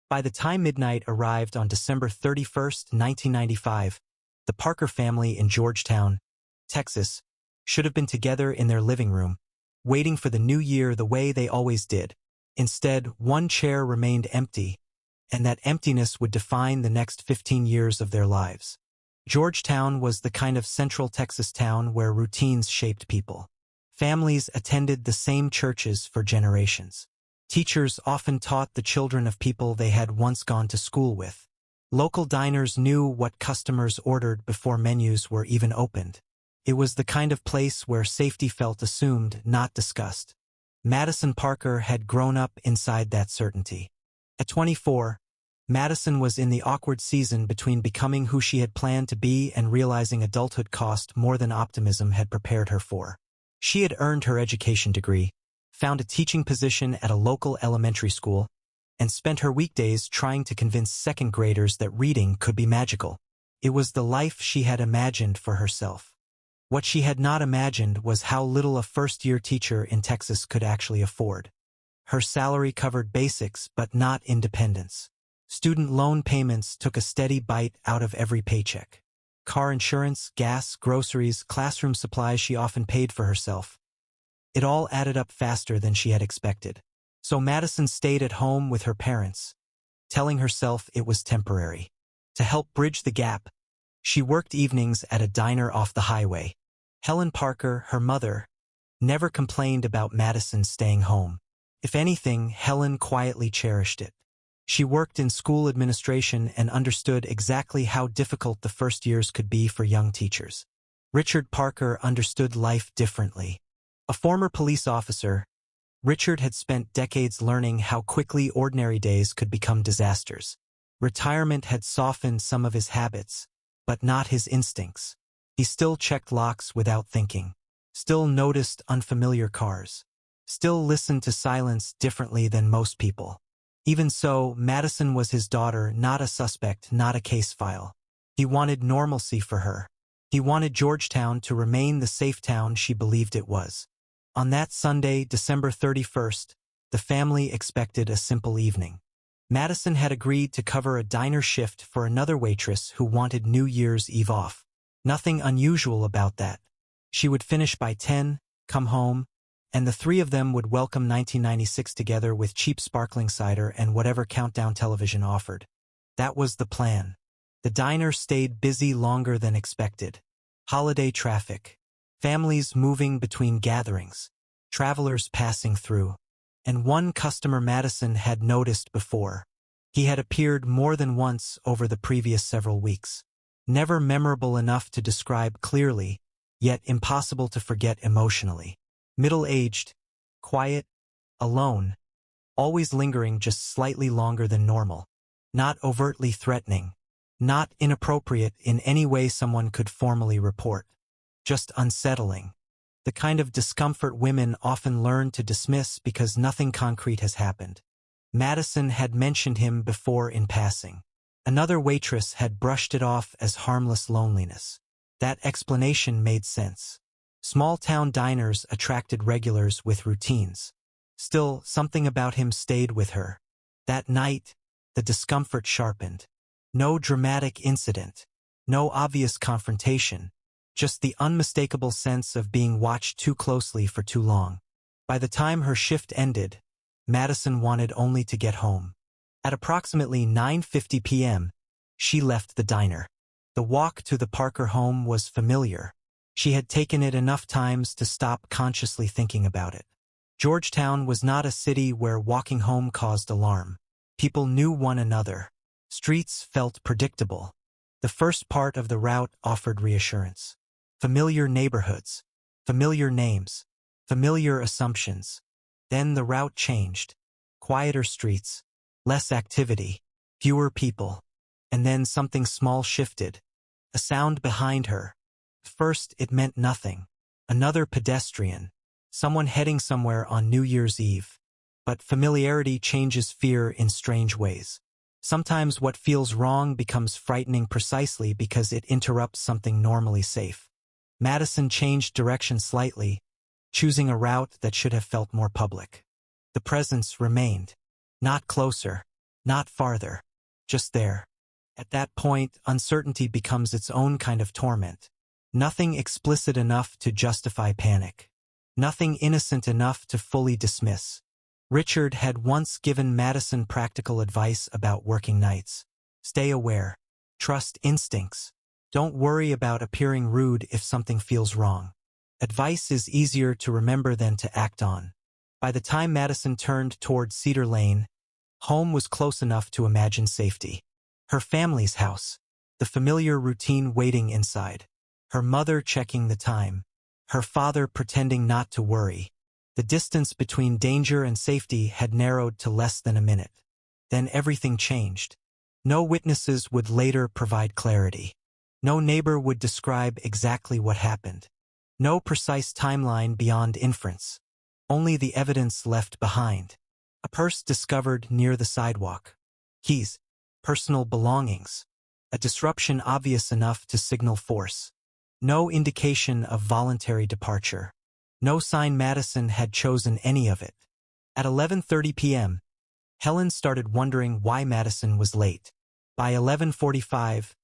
By the time midnight arrived on December 31st, 1995, the Parker family in Georgetown, Texas, should have been together in their living room, waiting for the new year the way they always did. Instead, one chair remained empty, and that emptiness would define the next 15 years of their lives. Georgetown was the kind of central Texas town where routines shaped people. Families attended the same churches for generations. Teachers often taught the children of people they had once gone to school with. Local diners knew what customers ordered before menus were even opened. It was the kind of place where safety felt assumed, not discussed. Madison Parker had grown up inside that certainty. At 24, Madison was in the awkward season between becoming who she had planned to be and realizing adulthood cost more than optimism had prepared her for. She had earned her education degree, found a teaching position at a local elementary school, and spent her weekdays trying to convince second graders that reading could be magical. It was the life she had imagined for herself. What she had not imagined was how little a first-year teacher in Texas could actually afford. Her salary covered basics but not independence. Student loan payments took a steady bite out of every paycheck. Car insurance, gas, groceries, classroom supplies she often paid for herself. It all added up faster than she had expected. So Madison stayed at home with her parents, telling herself it was temporary. To help bridge the gap, she worked evenings at a diner off the highway. Helen Parker, her mother, never complained about Madison staying home. If anything, Helen quietly cherished it. She worked in school administration and understood exactly how difficult the first years could be for young teachers. Richard Parker understood life differently. A former police officer, Richard had spent decades learning how quickly ordinary days could become disasters. Retirement had softened some of his habits, but not his instincts. He still checked locks without thinking, still noticed unfamiliar cars, still listened to silence differently than most people. Even so, Madison was his daughter, not a suspect, not a case file. He wanted normalcy for her. He wanted Georgetown to remain the safe town she believed it was. On that Sunday, December 31st, the family expected a simple evening. Madison had agreed to cover a diner shift for another waitress who wanted New Year's Eve off. Nothing unusual about that. She would finish by 10, come home, and the three of them would welcome 1996 together with cheap sparkling cider and whatever countdown television offered. That was the plan. The diner stayed busy longer than expected. Holiday traffic, families moving between gatherings, travelers passing through, and one customer Madison had noticed before. He had appeared more than once over the previous several weeks. Never memorable enough to describe clearly, yet impossible to forget emotionally. Middle-aged, quiet, alone, always lingering just slightly longer than normal. Not overtly threatening, not inappropriate in any way someone could formally report. Just unsettling. The kind of discomfort women often learn to dismiss because nothing concrete has happened. Madison had mentioned him before in passing. Another waitress had brushed it off as harmless loneliness. That explanation made sense. Small-town diners attracted regulars with routines. Still, something about him stayed with her. That night, the discomfort sharpened. No dramatic incident. No obvious confrontation. Just the unmistakable sense of being watched too closely for too long. By the time her shift ended, Madison wanted only to get home. At approximately 9:50 p.m., she left the diner. The walk to the Parker home was familiar. She had taken it enough times to stop consciously thinking about it. Georgetown was not a city where walking home caused alarm. People knew one another. Streets felt predictable. The first part of the route offered reassurance. Familiar neighborhoods, familiar names, familiar assumptions. Then the route changed. Quieter streets, less activity, fewer people. And then something small shifted. A sound behind her. First, it meant nothing. Another pedestrian. Someone heading somewhere on New Year's Eve. But familiarity changes fear in strange ways. Sometimes what feels wrong becomes frightening precisely because it interrupts something normally safe. Madison changed direction slightly, choosing a route that should have felt more public. The presence remained. Not closer, Not farther. Just there. At that point, uncertainty becomes its own kind of torment. Nothing explicit enough to justify panic. Nothing innocent enough to fully dismiss. Richard had once given Madison practical advice about working nights. Stay aware. Trust instincts. Don't worry about appearing rude if something feels wrong. Advice is easier to remember than to act on. By the time Madison turned toward Cedar Lane, home was close enough to imagine safety. Her family's house. The familiar routine waiting inside. Her mother checking the time. Her father pretending not to worry. The distance between danger and safety had narrowed to less than a minute. Then everything changed. No witnesses would later provide clarity. No neighbor would describe exactly what happened. No precise timeline beyond inference. Only the evidence left behind. A purse discovered near the sidewalk. Keys. Personal belongings. A disruption obvious enough to signal force. No indication of voluntary departure. No sign Madison had chosen any of it. At 11:30 p.m., Helen started wondering why Madison was late. By 11:45,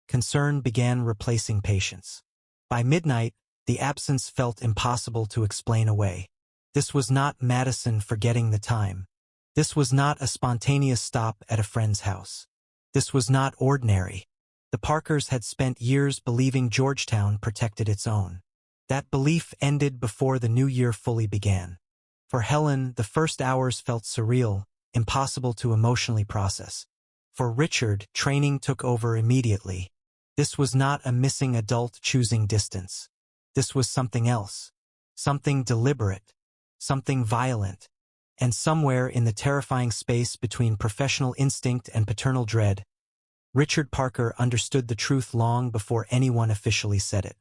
concern began replacing patience. By midnight, the absence felt impossible to explain away. This was not Madison forgetting the time. This was not a spontaneous stop at a friend's house. This was not ordinary. The Parkers had spent years believing Georgetown protected its own. That belief ended before the new year fully began. For Helen, the first hours felt surreal, impossible to emotionally process. For Richard, training took over immediately. This was not a missing adult choosing distance. This was something else. Something deliberate. Something violent. And somewhere in the terrifying space between professional instinct and paternal dread, Richard Parker understood the truth long before anyone officially said it.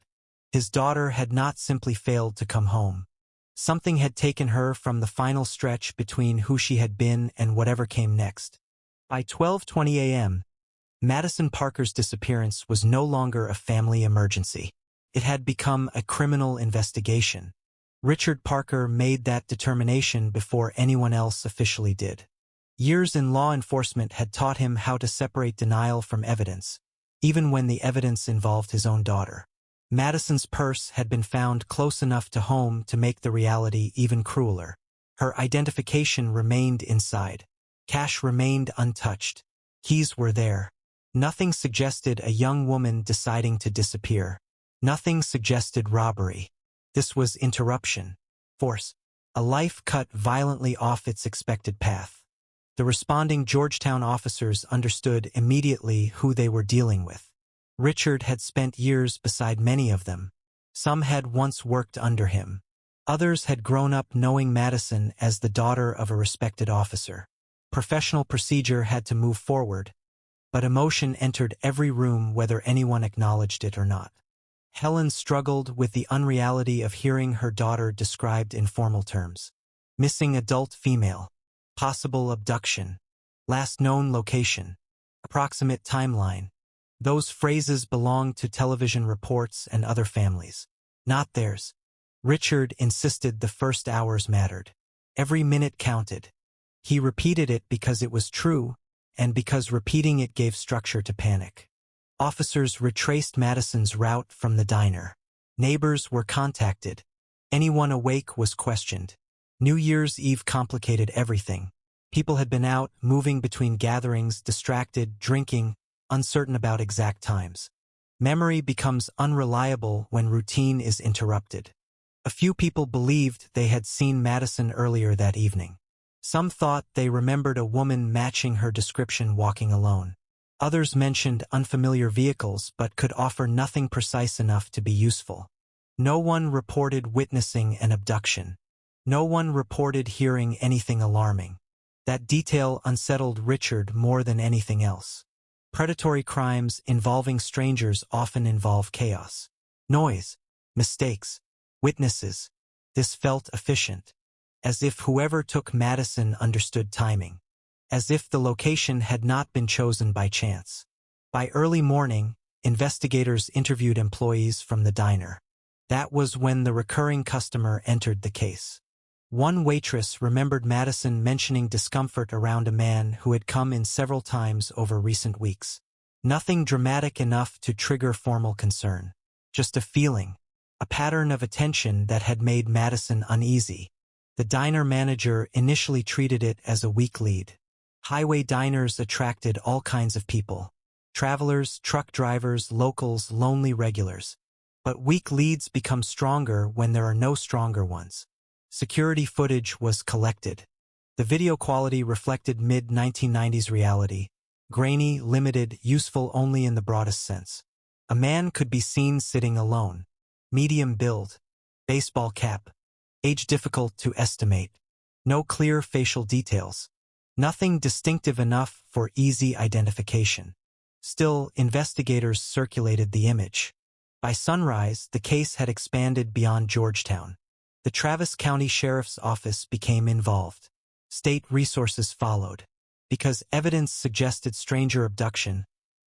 His daughter had not simply failed to come home. Something had taken her from the final stretch between who she had been and whatever came next. By 12:20 a.m., Madison Parker's disappearance was no longer a family emergency. It had become a criminal investigation. Richard Parker made that determination before anyone else officially did. Years in law enforcement had taught him how to separate denial from evidence, even when the evidence involved his own daughter. Madison's purse had been found close enough to home to make the reality even crueler. Her identification remained inside. Cash remained untouched. Keys were there. Nothing suggested a young woman deciding to disappear. Nothing suggested robbery. This was interruption. Force. A life cut violently off its expected path. The responding Georgetown officers understood immediately who they were dealing with. Richard had spent years beside many of them. Some had once worked under him. Others had grown up knowing Madison as the daughter of a respected officer. Professional procedure had to move forward, but emotion entered every room whether anyone acknowledged it or not. Helen struggled with the unreality of hearing her daughter described in formal terms. Missing adult female. Possible abduction. Last known location. Approximate timeline. Those phrases belonged to television reports and other families. Not theirs. Richard insisted the first hours mattered. Every minute counted. He repeated it because it was true, and because repeating it gave structure to panic. Officers retraced Madison's route from the diner. Neighbors were contacted. Anyone awake was questioned. New Year's Eve complicated everything. People had been out, moving between gatherings, distracted, drinking, uncertain about exact times. Memory becomes unreliable when routine is interrupted. A few people believed they had seen Madison earlier that evening. Some thought they remembered a woman matching her description walking alone. Others mentioned unfamiliar vehicles but could offer nothing precise enough to be useful. No one reported witnessing an abduction. No one reported hearing anything alarming. That detail unsettled Richard more than anything else. Predatory crimes involving strangers often involve chaos. Noise, mistakes, witnesses. This felt efficient. As if whoever took Madison understood timing. As if the location had not been chosen by chance. By early morning, investigators interviewed employees from the diner. That was when the recurring customer entered the case. One waitress remembered Madison mentioning discomfort around a man who had come in several times over recent weeks. Nothing dramatic enough to trigger formal concern. Just a feeling, a pattern of attention that had made Madison uneasy. The diner manager initially treated it as a weak lead. Highway diners attracted all kinds of people. Travelers, truck drivers, locals, lonely regulars. But weak leads become stronger when there are no stronger ones. Security footage was collected. The video quality reflected mid-1990s reality. Grainy, limited, useful only in the broadest sense. A man could be seen sitting alone. Medium build. Baseball cap. Age difficult to estimate. No clear facial details. Nothing distinctive enough for easy identification. Still, investigators circulated the image. By sunrise, the case had expanded beyond Georgetown. The Travis County Sheriff's Office became involved. State resources followed. Because evidence suggested stranger abduction,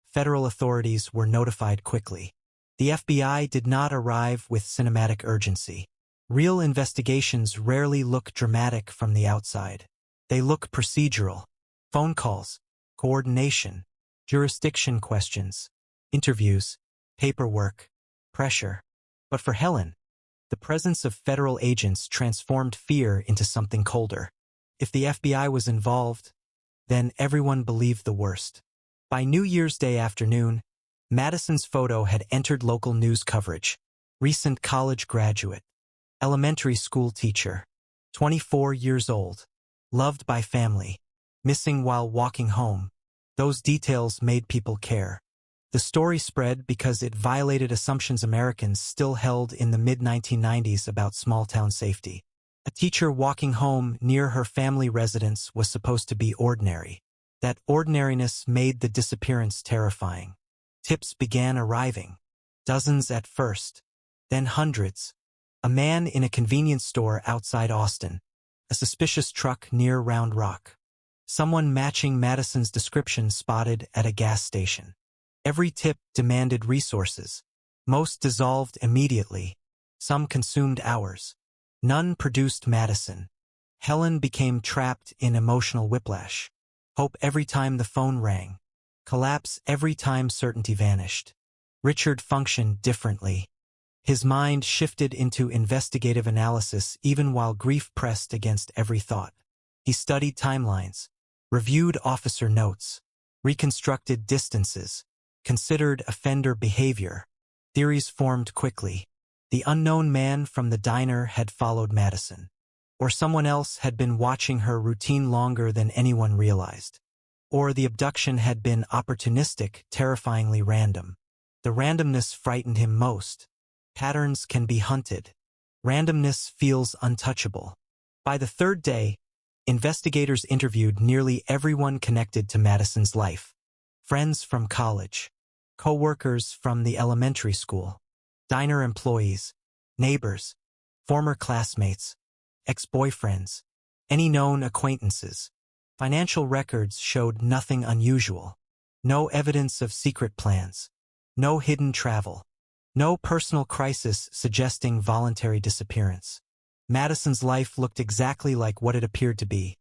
federal authorities were notified quickly. The FBI did not arrive with cinematic urgency. Real investigations rarely look dramatic from the outside. They look procedural. Phone calls, coordination, jurisdiction questions, interviews, paperwork, pressure. But for Helen, the presence of federal agents transformed fear into something colder. If the FBI was involved, then everyone believed the worst. By New Year's Day afternoon, Madison's photo had entered local news coverage. Recent college graduate, elementary school teacher, 24 years old, loved by family, missing while walking home. Those details made people care. The story spread because it violated assumptions Americans still held in the mid-1990s about small-town safety. A teacher walking home near her family residence was supposed to be ordinary. That ordinariness made the disappearance terrifying. Tips began arriving. Dozens at first, then hundreds. A man in a convenience store outside Austin. A suspicious truck near Round Rock. Someone matching Madison's description spotted at a gas station. Every tip demanded resources. Most dissolved immediately. Some consumed hours. None produced Madison. Helen became trapped in emotional whiplash. Hope every time the phone rang. Collapse every time certainty vanished. Richard functioned differently. His mind shifted into investigative analysis even while grief pressed against every thought. He studied timelines, reviewed officer notes, reconstructed distances, considered offender behavior. Theories formed quickly. The unknown man from the diner had followed Madison. Or someone else had been watching her routine longer than anyone realized. Or the abduction had been opportunistic, terrifyingly random. The randomness frightened him most. Patterns can be hunted. Randomness feels untouchable. By the third day, investigators interviewed nearly everyone connected to Madison's life. Friends from college, co-workers from the elementary school, diner employees, neighbors, former classmates, ex-boyfriends, any known acquaintances. Financial records showed nothing unusual. No evidence of secret plans. No hidden travel. No personal crisis suggesting voluntary disappearance. Madison's life looked exactly like what it appeared to be.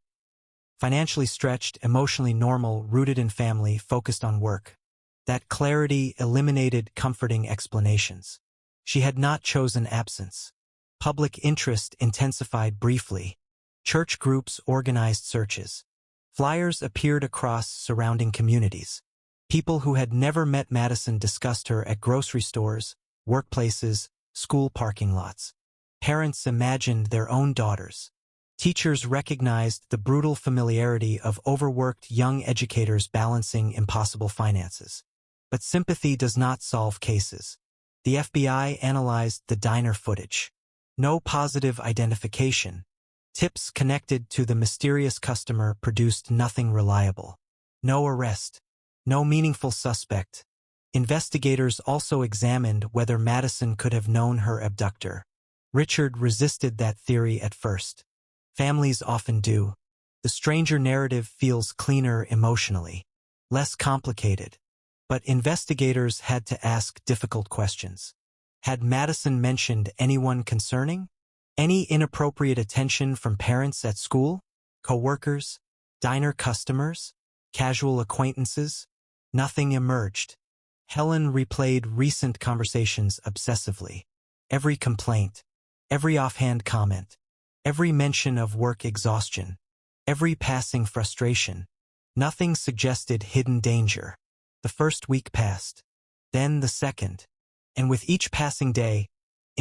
Financially stretched, emotionally normal, rooted in family, focused on work. That clarity eliminated comforting explanations. She had not chosen absence. Public interest intensified briefly. Church groups organized searches. Flyers appeared across surrounding communities. People who had never met Madison discussed her at grocery stores, workplaces, school parking lots. Parents imagined their own daughters. Teachers recognized the brutal familiarity of overworked young educators balancing impossible finances. But sympathy does not solve cases. The FBI analyzed the diner footage. No positive identification. Tips connected to the mysterious customer produced nothing reliable. No arrest. No meaningful suspect. Investigators also examined whether Madison could have known her abductor. Richard resisted that theory at first. Families often do. The stranger narrative feels cleaner emotionally, less complicated. But investigators had to ask difficult questions. Had Madison mentioned anyone concerning? Any inappropriate attention from parents at school, coworkers, diner customers, casual acquaintances? Nothing emerged. Helen replayed recent conversations obsessively. Every complaint, every offhand comment, every mention of work exhaustion, every passing frustration. Nothing suggested hidden danger. The first week passed, then the second, and with each passing day,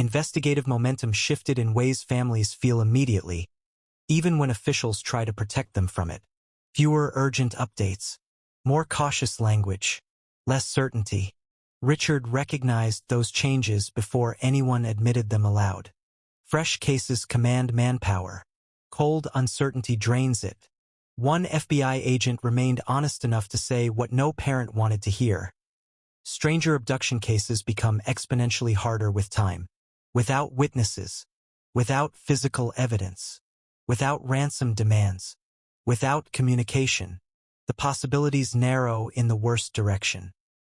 investigative momentum shifted in ways families feel immediately, even when officials try to protect them from it. Fewer urgent updates, more cautious language, less certainty. Richard recognized those changes before anyone admitted them aloud. Fresh cases command manpower. Cold uncertainty drains it. One FBI agent remained honest enough to say what no parent wanted to hear. Stranger abduction cases become exponentially harder with time. Without witnesses, without physical evidence, without ransom demands, without communication, the possibilities narrow in the worst direction.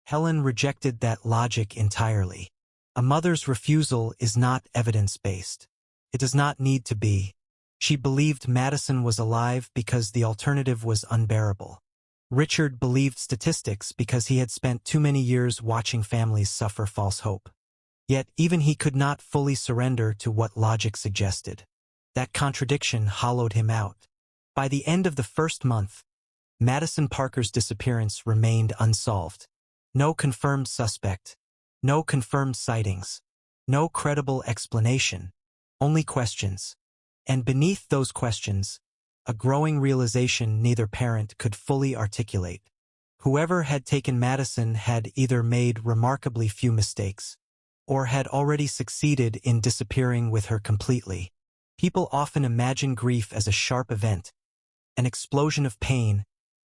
Helen rejected that logic entirely. A mother's refusal is not evidence-based. It does not need to be. She believed Madison was alive because the alternative was unbearable. Richard believed statistics because he had spent too many years watching families suffer false hope. Yet even he could not fully surrender to what logic suggested. That contradiction hollowed him out. By the end of the first month, Madison Parker's disappearance remained unsolved. No confirmed suspect, no confirmed sightings, no credible explanation, only questions. And beneath those questions, a growing realization neither parent could fully articulate. Whoever had taken Madison had either made remarkably few mistakes, or had already succeeded in disappearing with her completely. People often imagine grief as a sharp event, an explosion of pain,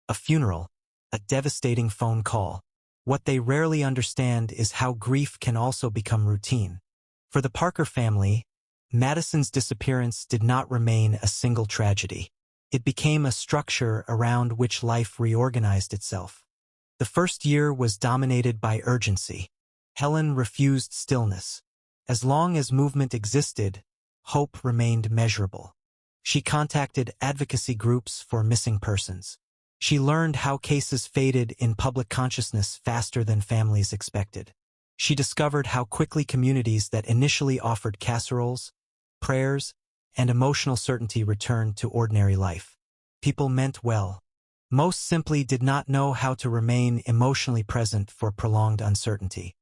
a funeral, a devastating phone call. What they rarely understand is how grief can also become routine. For the Parker family, Madison's disappearance did not remain a single tragedy. It became a structure around which life reorganized itself. The first year was dominated by urgency. Helen refused stillness. As long as movement existed, hope remained measurable. She contacted advocacy groups for missing persons. She learned how cases faded in public consciousness faster than families expected. She discovered how quickly communities that initially offered casseroles, prayers, and emotional certainty returned to ordinary life. People meant well. Most simply did not know how to remain emotionally present for prolonged uncertainty.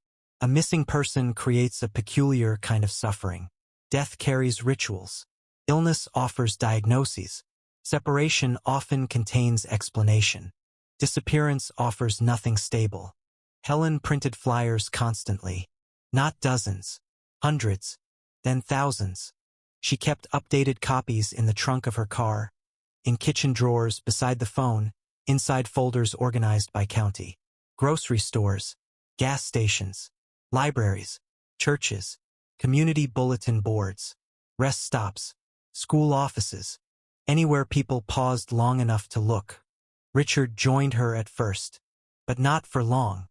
A missing person creates a peculiar kind of suffering. Death carries rituals. Illness offers diagnoses. Separation often contains explanation. Disappearance offers nothing stable. Helen printed flyers constantly. Not dozens, hundreds, then thousands. She kept updated copies in the trunk of her car, in kitchen drawers beside the phone, inside folders organized by county. Grocery stores, gas stations, libraries, churches, community bulletin boards, rest stops, school offices, anywhere people paused long enough to look. Richard joined her at first, but not for long.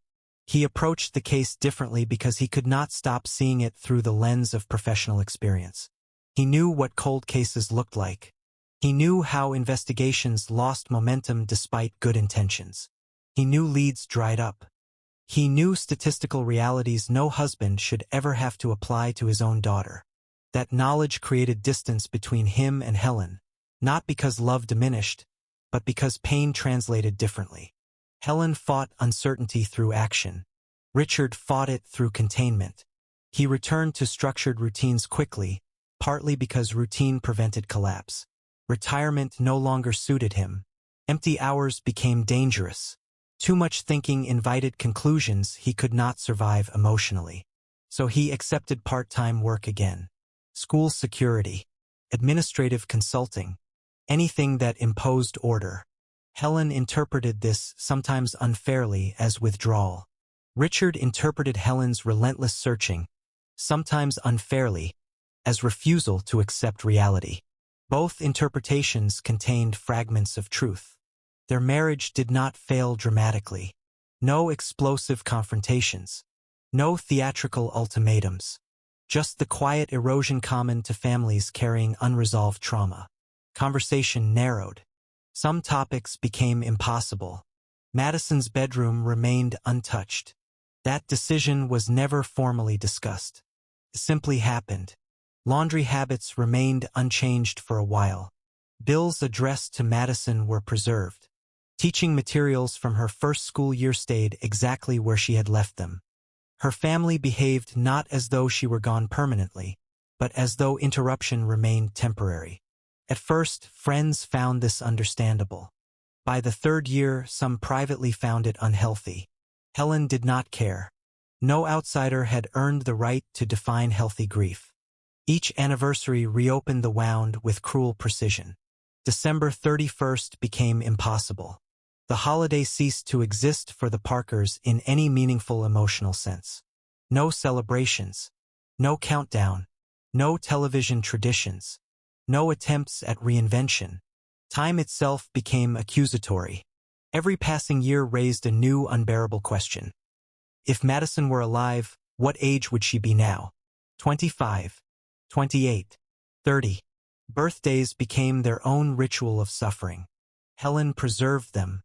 He approached the case differently because he could not stop seeing it through the lens of professional experience. He knew what cold cases looked like. He knew how investigations lost momentum despite good intentions. He knew leads dried up. He knew statistical realities no husband should ever have to apply to his own daughter. That knowledge created distance between him and Helen, not because love diminished, but because pain translated differently. Helen fought uncertainty through action. Richard fought it through containment. He returned to structured routines quickly, partly because routine prevented collapse. Retirement no longer suited him. Empty hours became dangerous. Too much thinking invited conclusions he could not survive emotionally. So he accepted part-time work again. School security, administrative consulting, anything that imposed order. Helen interpreted this, sometimes unfairly, as withdrawal. Richard interpreted Helen's relentless searching, sometimes unfairly, as refusal to accept reality. Both interpretations contained fragments of truth. Their marriage did not fail dramatically. No explosive confrontations. No theatrical ultimatums. just the quiet erosion common to families carrying unresolved trauma. Conversation narrowed. Some topics became impossible. Madison's bedroom remained untouched. That decision was never formally discussed. It simply happened. Laundry habits remained unchanged for a while. Bills addressed to Madison were preserved. Teaching materials from her first school year stayed exactly where she had left them. Her family behaved not as though she were gone permanently, but as though interruption remained temporary. At first, friends found this understandable. By the third year, some privately found it unhealthy. Helen did not care. No outsider had earned the right to define healthy grief. Each anniversary reopened the wound with cruel precision. December 31st became impossible. The holiday ceased to exist for the Parkers in any meaningful emotional sense. No celebrations. No countdown. No television traditions. No attempts at reinvention. Time itself became accusatory. Every passing year raised a new unbearable question. If Madison were alive, what age would she be now? 25. 28. 30. Birthdays became their own ritual of suffering. Helen preserved them.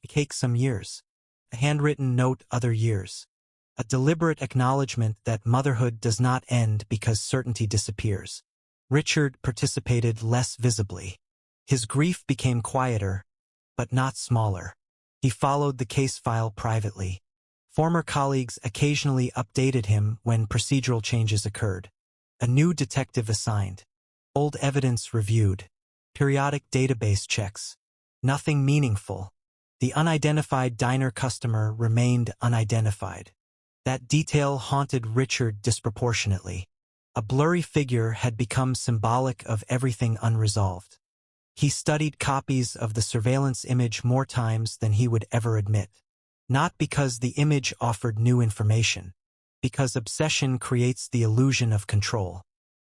A cake some years. A handwritten note other years. A deliberate acknowledgement that motherhood does not end because certainty disappears. Richard participated less visibly. His grief became quieter, but not smaller. He followed the case file privately. Former colleagues occasionally updated him when procedural changes occurred. A new detective assigned. Old evidence reviewed. Periodic database checks. Nothing meaningful. The unidentified diner customer remained unidentified. That detail haunted Richard disproportionately. A blurry figure had become symbolic of everything unresolved. He studied copies of the surveillance image more times than he would ever admit. Not because the image offered new information, because obsession creates the illusion of control.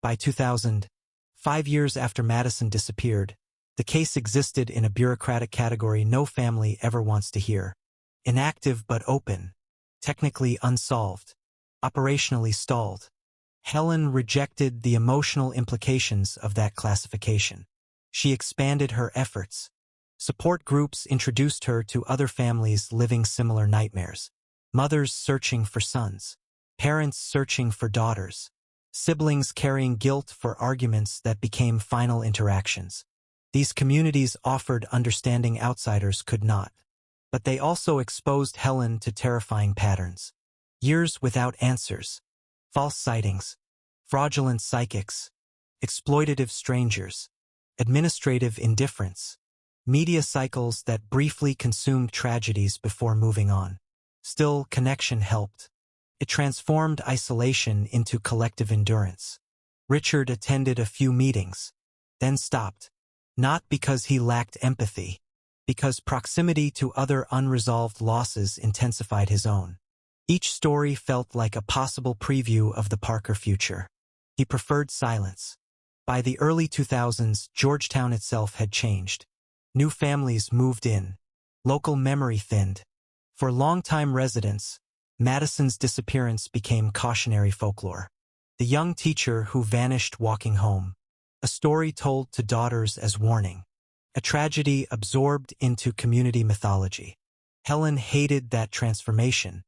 By 2000, 5 years after Madison disappeared, the case existed in a bureaucratic category no family ever wants to hear. Inactive but open. Technically unsolved. Operationally stalled. Helen rejected the emotional implications of that classification. She expanded her efforts. Support groups introduced her to other families living similar nightmares. Mothers searching for sons. Parents searching for daughters. Siblings carrying guilt for arguments that became final interactions. These communities offered understanding outsiders could not. But they also exposed Helen to terrifying patterns. Years without answers. False sightings. Fraudulent psychics. Exploitative strangers. Administrative indifference. Media cycles that briefly consumed tragedies before moving on. Still, connection helped. It transformed isolation into collective endurance. Richard attended a few meetings, then stopped. Not because he lacked empathy, because proximity to other unresolved losses intensified his own. Each story felt like a possible preview of the Parker future. He preferred silence. By the early 2000s, Georgetown itself had changed. New families moved in. Local memory thinned. For longtime residents, Madison's disappearance became cautionary folklore. The young teacher who vanished walking home. A story told to daughters as warning. A tragedy absorbed into community mythology. Helen hated that transformation.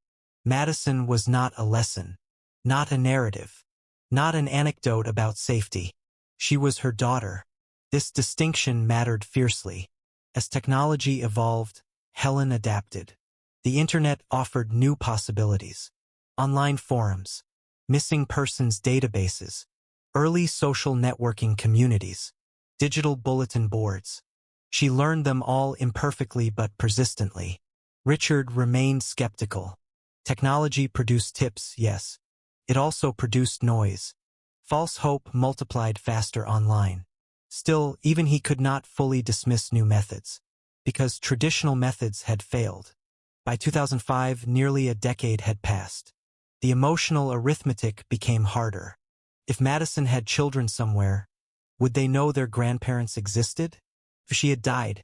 Madison was not a lesson. Not a narrative. Not an anecdote about safety. She was her daughter. This distinction mattered fiercely. As technology evolved, Helen adapted. The internet offered new possibilities. Online forums, missing persons databases, early social networking communities, digital bulletin boards. She learned them all imperfectly but persistently. Richard remained skeptical. Technology produced tips, yes. It also produced noise. False hope multiplied faster online. Still, even he could not fully dismiss new methods, because traditional methods had failed. By 2005, nearly a decade had passed. The emotional arithmetic became harder. If Madison had children somewhere, would they know their grandparents existed? If she had died,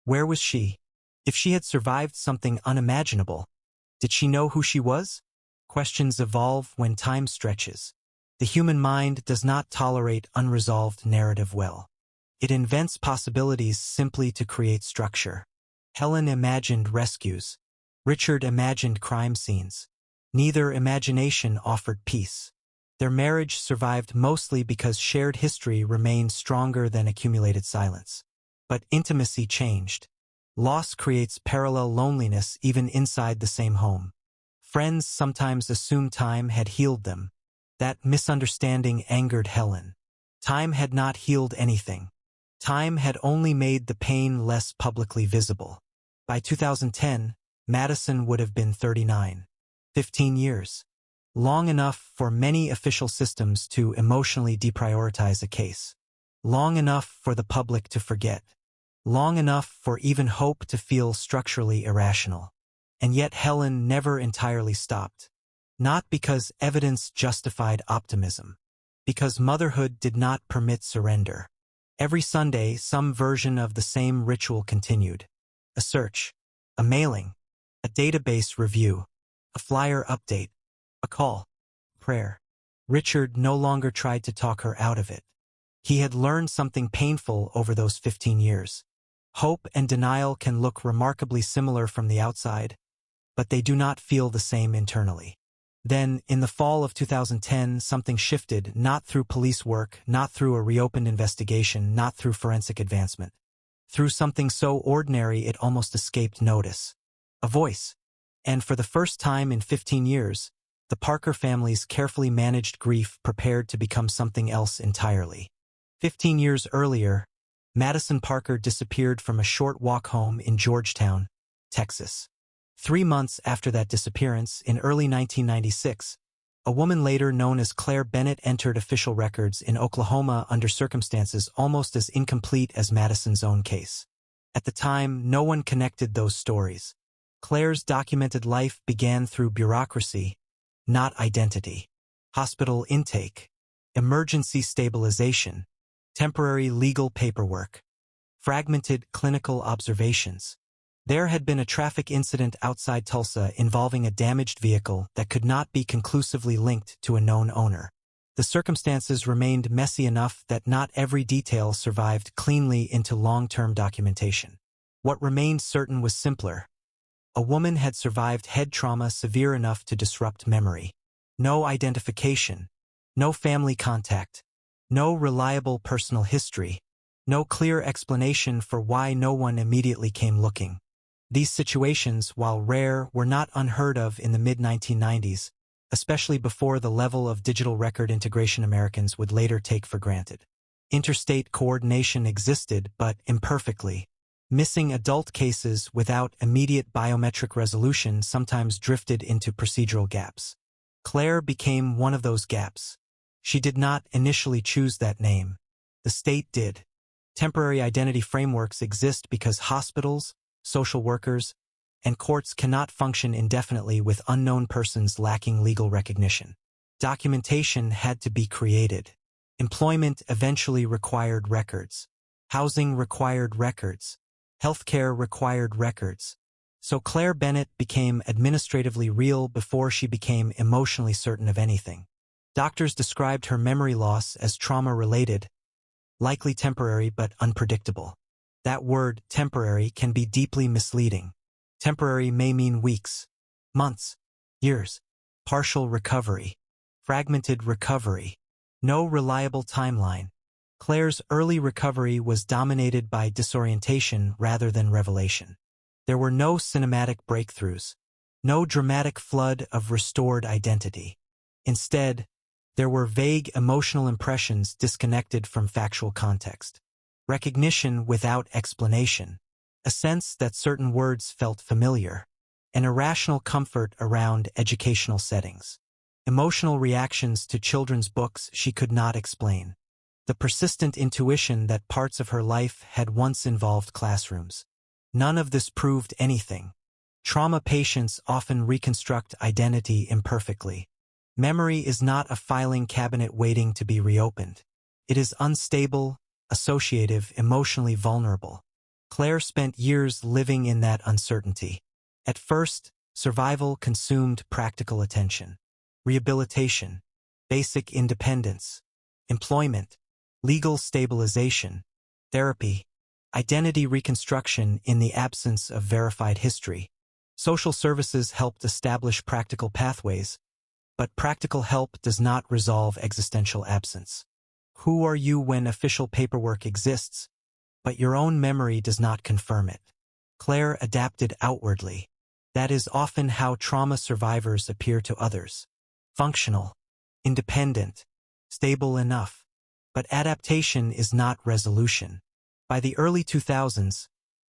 where was she? If she had survived something unimaginable, did she know who she was? Questions evolve when time stretches. The human mind does not tolerate unresolved narrative well. It invents possibilities simply to create structure. Helen imagined rescues. Richard imagined crime scenes. Neither imagination offered peace. Their marriage survived mostly because shared history remained stronger than accumulated silence. But intimacy changed. Loss creates parallel loneliness even inside the same home. Friends sometimes assume time had healed them. That misunderstanding angered Helen. Time had not healed anything. Time had only made the pain less publicly visible. By 2010, Madison would have been 39. 15 years. Long enough for many official systems to emotionally deprioritize a case. Long enough for the public to forget. Long enough for even hope to feel structurally irrational. And yet Helen never entirely stopped. Not because evidence justified optimism. Because motherhood did not permit surrender. Every Sunday, some version of the same ritual continued. A search, a mailing, a database review, a flyer update, a call, prayer. Richard no longer tried to talk her out of it. He had learned something painful over those 15 years. Hope and denial can look remarkably similar from the outside, but they do not feel the same internally. Then, in the fall of 2010, something shifted, not through police work, not through a reopened investigation, not through forensic advancement. Through something so ordinary it almost escaped notice. A voice. And for the first time in 15 years, the Parker family's carefully managed grief prepared to become something else entirely. 15 years earlier, Madison Parker disappeared from a short walk home in Georgetown, Texas. 3 months after that disappearance, in early 1996, a woman later known as Claire Bennett entered official records in Oklahoma under circumstances almost as incomplete as Madison's own case. At the time, no one connected those stories. Claire's documented life began through bureaucracy, not identity. Hospital intake, emergency stabilization, temporary legal paperwork, fragmented clinical observations. There had been a traffic incident outside Tulsa involving a damaged vehicle that could not be conclusively linked to a known owner. The circumstances remained messy enough that not every detail survived cleanly into long-term documentation. What remained certain was simpler. A woman had survived head trauma severe enough to disrupt memory. No identification, no family contact, no reliable personal history, no clear explanation for why no one immediately came looking. These situations, while rare, were not unheard of in the mid-1990s, especially before the level of digital record integration Americans would later take for granted. Interstate coordination existed, but imperfectly. Missing adult cases without immediate biometric resolution sometimes drifted into procedural gaps. Claire became one of those gaps. She did not initially choose that name. The state did. Temporary identity frameworks exist because hospitals, social workers, and courts cannot function indefinitely with unknown persons lacking legal recognition. Documentation had to be created. Employment eventually required records. Housing required records. Healthcare required records. So Claire Bennett became administratively real before she became emotionally certain of anything. Doctors described her memory loss as trauma-related, likely temporary but unpredictable. That word, temporary, can be deeply misleading. Temporary may mean weeks, months, years, partial recovery, fragmented recovery, no reliable timeline. Claire's early recovery was dominated by disorientation rather than revelation. There were no cinematic breakthroughs, no dramatic flood of restored identity. Instead, there were vague emotional impressions disconnected from factual context. Recognition without explanation, a sense that certain words felt familiar, an irrational comfort around educational settings, emotional reactions to children's books she could not explain, the persistent intuition that parts of her life had once involved classrooms. None of this proved anything. Trauma patients often reconstruct identity imperfectly. Memory is not a filing cabinet waiting to be reopened. It is unstable, associative, emotionally vulnerable. Claire spent years living in that uncertainty. At first, survival consumed practical attention. Rehabilitation, basic independence, employment, legal stabilization, therapy, identity reconstruction in the absence of verified history. Social services helped establish practical pathways, but practical help does not resolve existential absence. Who are you when official paperwork exists, but your own memory does not confirm it? Claire adapted outwardly. That is often how trauma survivors appear to others. Functional, independent, stable enough. But adaptation is not resolution. By the early 2000s,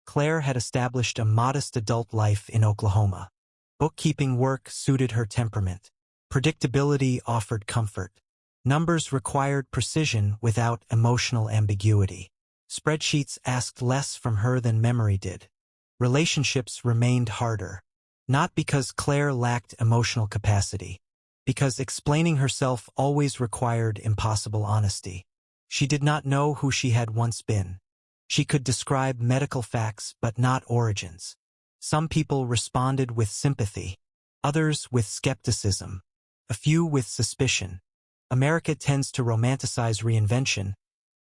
Claire had established a modest adult life in Oklahoma. Bookkeeping work suited her temperament. Predictability offered comfort. Numbers required precision without emotional ambiguity. Spreadsheets asked less from her than memory did. Relationships remained harder. Not because Claire lacked emotional capacity, because explaining herself always required impossible honesty. She did not know who she had once been. She could describe medical facts but not origins. Some people responded with sympathy, others with skepticism, a few with suspicion. America tends to romanticize reinvention,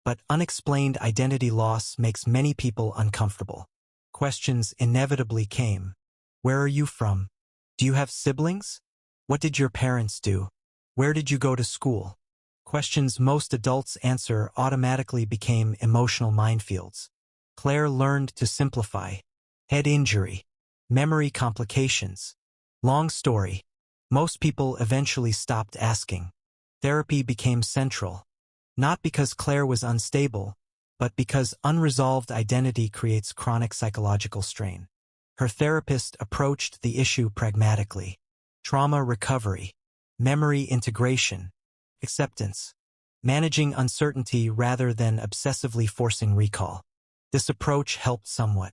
but unexplained identity loss makes many people uncomfortable. Questions inevitably came. Where are you from? Do you have siblings? What did your parents do? Where did you go to school? Questions most adults answer automatically became emotional minefields. Claire learned to simplify. Head injury. Memory complications. Long story. Most people eventually stopped asking. Therapy became central. Not because Claire was unstable, but because unresolved identity creates chronic psychological strain. Her therapist approached the issue pragmatically. Trauma recovery, memory integration, acceptance, managing uncertainty rather than obsessively forcing recall. This approach helped somewhat,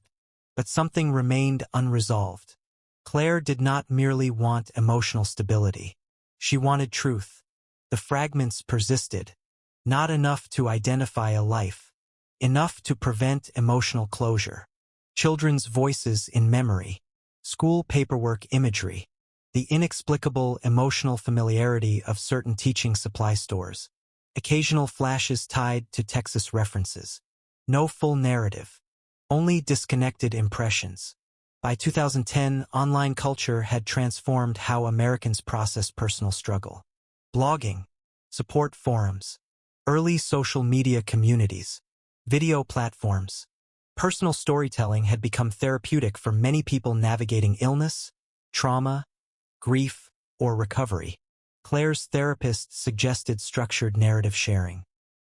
but something remained unresolved. Claire did not merely want emotional stability. She wanted truth. The fragments persisted. Not enough to identify a life. Enough to prevent emotional closure. Children's voices in memory. School paperwork imagery. The inexplicable emotional familiarity of certain teaching supply stores. Occasional flashes tied to Texas references. No full narrative. Only disconnected impressions. By 2010, online culture had transformed how Americans process personal struggle. Blogging, support forums, early social media communities, video platforms. Personal storytelling had become therapeutic for many people navigating illness, trauma, grief, or recovery. Claire's therapist suggested structured narrative sharing.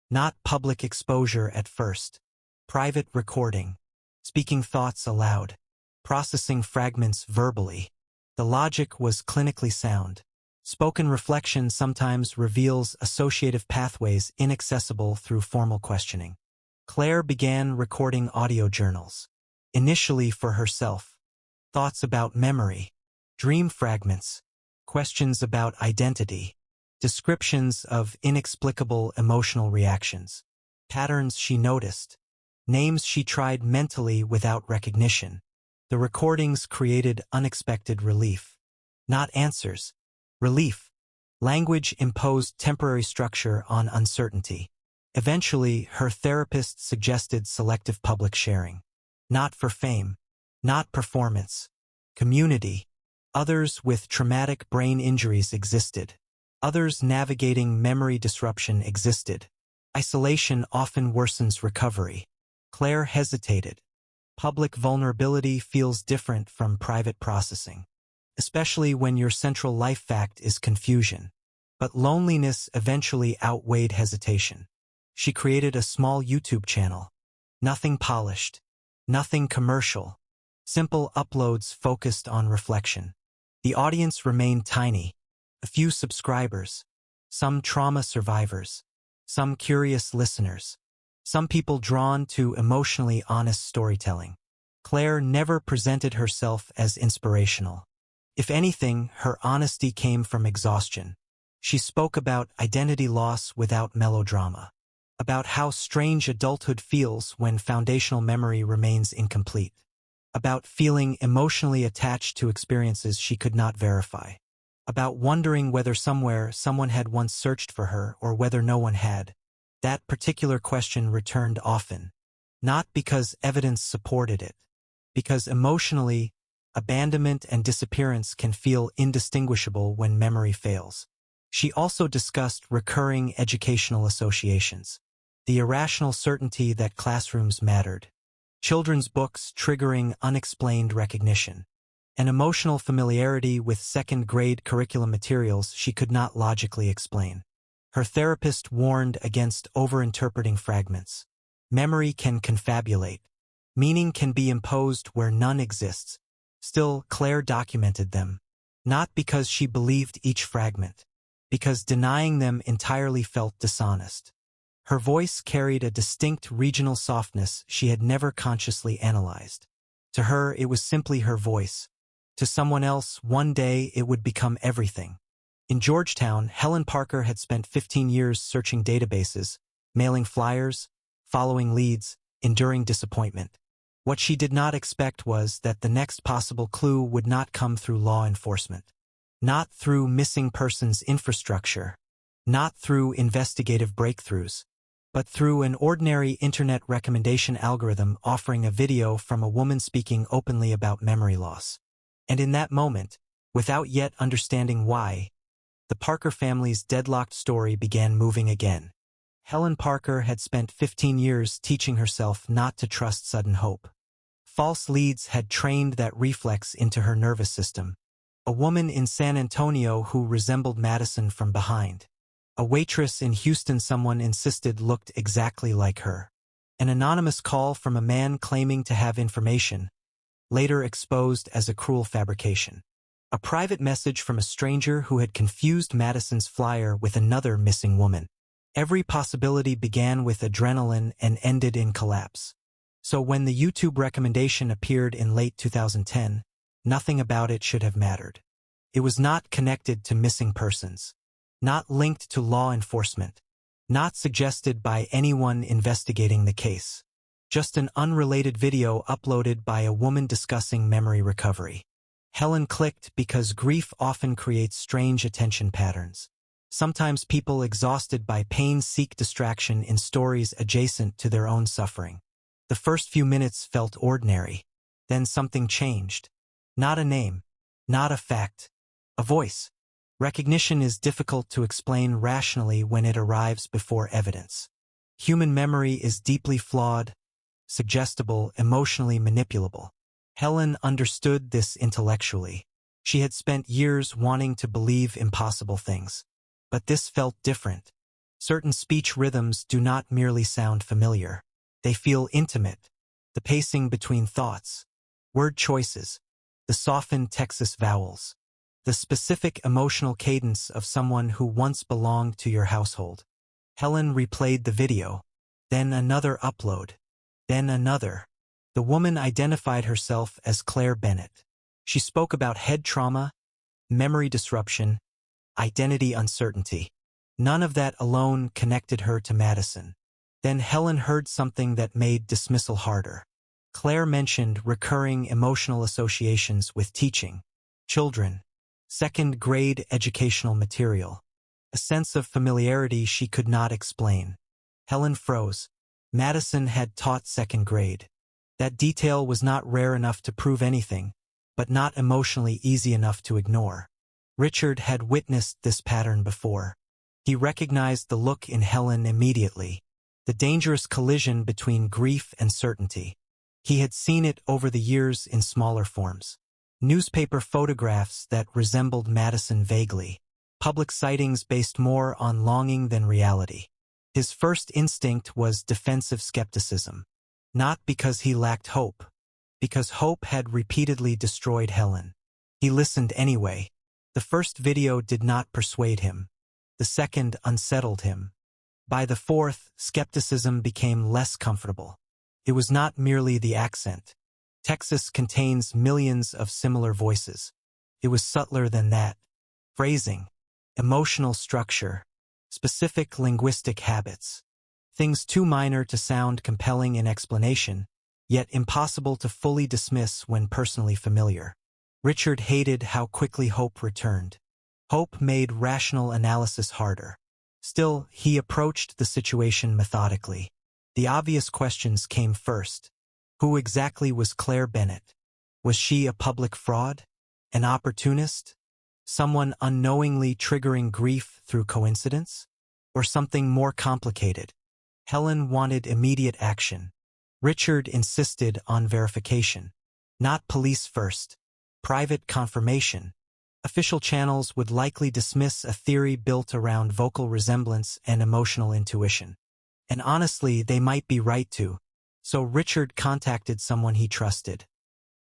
Not public exposure at first. Private recording. Speaking thoughts aloud. Processing fragments verbally. The logic was clinically sound. Spoken reflection sometimes reveals associative pathways inaccessible through formal questioning. Claire began recording audio journals. Initially for herself. Thoughts about memory. Dream fragments. Questions about identity. Descriptions of inexplicable emotional reactions. Patterns she noticed. Names she tried mentally without recognition. The recordings created unexpected relief. Not answers. Relief. Language imposed temporary structure on uncertainty. Eventually, her therapist suggested selective public sharing. Not for fame. Not performance. Community. Others with traumatic brain injuries existed. Others navigating memory disruption existed. Isolation often worsens recovery. Claire hesitated. Public vulnerability feels different from private processing, especially when your central life fact is confusion. But loneliness eventually outweighed hesitation. She created a small YouTube channel. Nothing polished. Nothing commercial. Simple uploads focused on reflection. The audience remained tiny. A few subscribers. Some trauma survivors. Some curious listeners. Some people drawn to emotionally honest storytelling. Claire never presented herself as inspirational. If anything, her honesty came from exhaustion. She spoke about identity loss without melodrama. About how strange adulthood feels when foundational memory remains incomplete. About feeling emotionally attached to experiences she could not verify. about wondering whether somewhere someone had once searched for her or whether no one had. That particular question returned often, not because evidence supported it, because emotionally, abandonment and disappearance can feel indistinguishable when memory fails. She also discussed recurring educational associations, the irrational certainty that classrooms mattered, children's books triggering unexplained recognition, an emotional familiarity with second-grade curriculum materials she could not logically explain. Her therapist warned against overinterpreting fragments. Memory can confabulate. Meaning can be imposed where none exists. Still, Claire documented them, not because she believed each fragment, because denying them entirely felt dishonest. Her voice carried a distinct regional softness she had never consciously analyzed. To her, it was simply her voice. To someone else, one day it would become everything. In Georgetown, Helen Parker had spent 15 years searching databases, mailing flyers, following leads, enduring disappointment. What she did not expect was that the next possible clue would not come through law enforcement, not through missing persons infrastructure, not through investigative breakthroughs, but through an ordinary internet recommendation algorithm offering a video from a woman speaking openly about memory loss. And in that moment, without yet understanding why, the Parker family's deadlocked story began moving again. Helen Parker had spent 15 years teaching herself not to trust sudden hope. False leads had trained that reflex into her nervous system. A woman in San Antonio who resembled Madison from behind. A waitress in Houston someone insisted looked exactly like her. An anonymous call from a man claiming to have information, later exposed as a cruel fabrication. A private message from a stranger who had confused Madison's flyer with another missing woman. Every possibility began with adrenaline and ended in collapse. So when the YouTube recommendation appeared in late 2010, nothing about it should have mattered. It was not connected to missing persons, not linked to law enforcement, not suggested by anyone investigating the case. Just an unrelated video uploaded by a woman discussing memory recovery. Helen clicked because grief often creates strange attention patterns. Sometimes people exhausted by pain seek distraction in stories adjacent to their own suffering. The first few minutes felt ordinary. Then something changed. Not a name, not a fact, a voice. Recognition is difficult to explain rationally when it arrives before evidence. Human memory is deeply flawed, suggestible, emotionally manipulable. Helen understood this intellectually. She had spent years wanting to believe impossible things. But this felt different. Certain speech rhythms do not merely sound familiar. They feel intimate. The pacing between thoughts, word choices, the softened Texas vowels, the specific emotional cadence of someone who once belonged to your household. Helen replayed the video, then another upload, then another. The woman identified herself as Claire Bennett. She spoke about head trauma, memory disruption, identity uncertainty. None of that alone connected her to Madison. Then Helen heard something that made dismissal harder. Claire mentioned recurring emotional associations with teaching, children, second-grade educational material. A sense of familiarity she could not explain. Helen froze. Madison had taught second grade. That detail was not rare enough to prove anything, but not emotionally easy enough to ignore. Richard had witnessed this pattern before. He recognized the look in Helen immediately, the dangerous collision between grief and certainty. He had seen it over the years in smaller forms. Newspaper photographs that resembled Madison vaguely. Public sightings based more on longing than reality. His first instinct was defensive skepticism. Not because he lacked hope, because hope had repeatedly destroyed Helen. He listened anyway. The first video did not persuade him. The second unsettled him. By the fourth, skepticism became less comfortable. It was not merely the accent. Texas contains millions of similar voices. It was subtler than that. Phrasing, emotional structure, specific linguistic habits. Things too minor to sound compelling in explanation, yet impossible to fully dismiss when personally familiar. Richard hated how quickly hope returned. Hope made rational analysis harder. Still, he approached the situation methodically. The obvious questions came first. Who exactly was Claire Bennett? Was she a public fraud? An opportunist? Someone unknowingly triggering grief through coincidence? Or something more complicated? Helen wanted immediate action. Richard insisted on verification. Not police first. Private confirmation. Official channels would likely dismiss a theory built around vocal resemblance and emotional intuition. And honestly, they might be right too. So Richard contacted someone he trusted.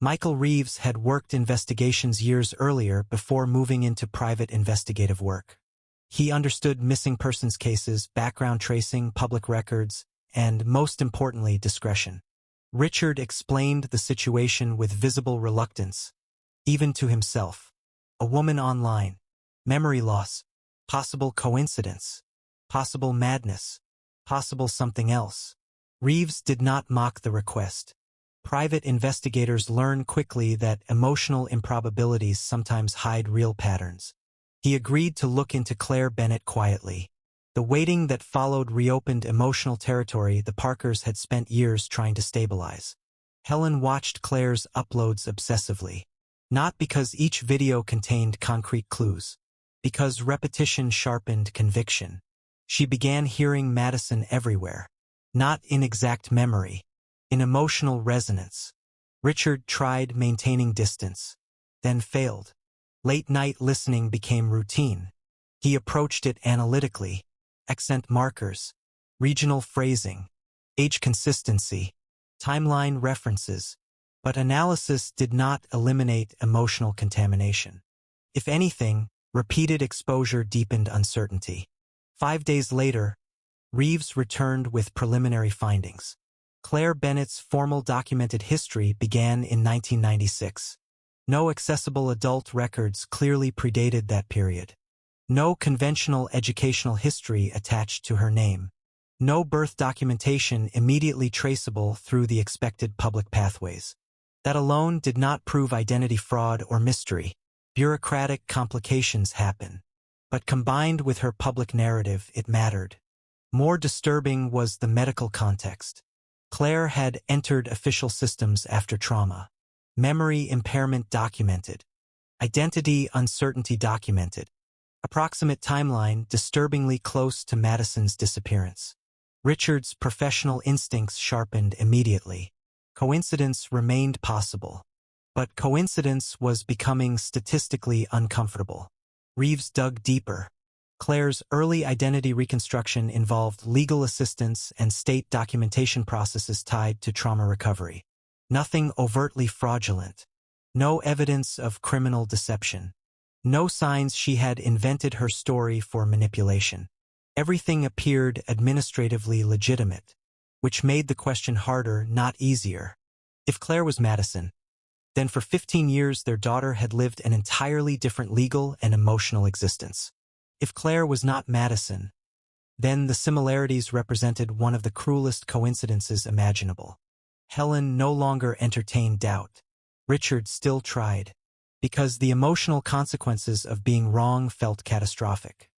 Michael Reeves had worked investigations years earlier before moving into private investigative work. He understood missing persons cases, background tracing, public records, and, most importantly, discretion. Richard explained the situation with visible reluctance, even to himself. A woman online, memory loss, possible coincidence, possible madness, possible something else. Reeves did not mock the request. Private investigators learn quickly that emotional improbabilities sometimes hide real patterns. He agreed to look into Claire Bennett quietly. The waiting that followed reopened emotional territory the Parkers had spent years trying to stabilize. Helen watched Claire's uploads obsessively. Not because each video contained concrete clues. Because repetition sharpened conviction. She began hearing Madison everywhere. Not in exact memory. In emotional resonance. Richard tried maintaining distance. Then failed. Late-night listening became routine. He approached it analytically. Accent markers. Regional phrasing. Age consistency. Timeline references. But analysis did not eliminate emotional contamination. If anything, repeated exposure deepened uncertainty. 5 days later, Reeves returned with preliminary findings. Claire Bennett's formal documented history began in 1996. No accessible adult records clearly predated that period. No conventional educational history attached to her name. No birth documentation immediately traceable through the expected public pathways. That alone did not prove identity fraud or mystery. Bureaucratic complications happen. But combined with her public narrative, it mattered. More disturbing was the medical context. Claire had entered official systems after trauma. Memory impairment documented. Identity uncertainty documented. Approximate timeline disturbingly close to Madison's disappearance. Richard's professional instincts sharpened immediately. Coincidence remained possible. But coincidence was becoming statistically uncomfortable. Reeves dug deeper. Claire's early identity reconstruction involved legal assistance and state documentation processes tied to trauma recovery. Nothing overtly fraudulent. No evidence of criminal deception. No signs she had invented her story for manipulation. Everything appeared administratively legitimate, which made the question harder, not easier. If Claire was Madison, then for 15 years their daughter had lived an entirely different legal and emotional existence. If Claire was not Madison, then the similarities represented one of the cruelest coincidences imaginable. Helen no longer entertained doubt. Richard still tried, because the emotional consequences of being wrong felt catastrophic.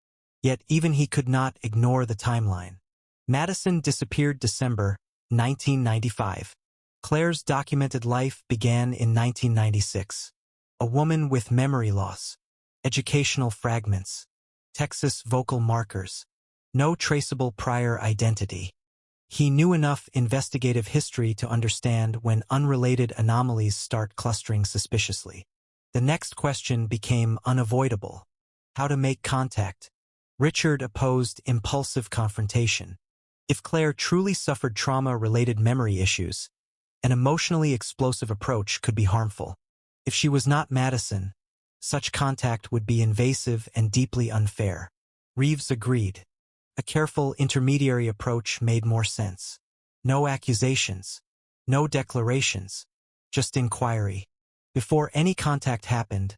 Yet even he could not ignore the timeline. Madison disappeared December 1995. Claire's documented life began in 1996. A woman with memory loss, educational fragments, Texas vocal markers, no traceable prior identity. He knew enough investigative history to understand when unrelated anomalies start clustering suspiciously. The next question became unavoidable. How to make contact? Richard opposed impulsive confrontation. If Claire truly suffered trauma-related memory issues, an emotionally explosive approach could be harmful. If she was not Madison, such contact would be invasive and deeply unfair. Reeves agreed. A careful intermediary approach made more sense. No accusations. No declarations. Just inquiry. Before any contact happened,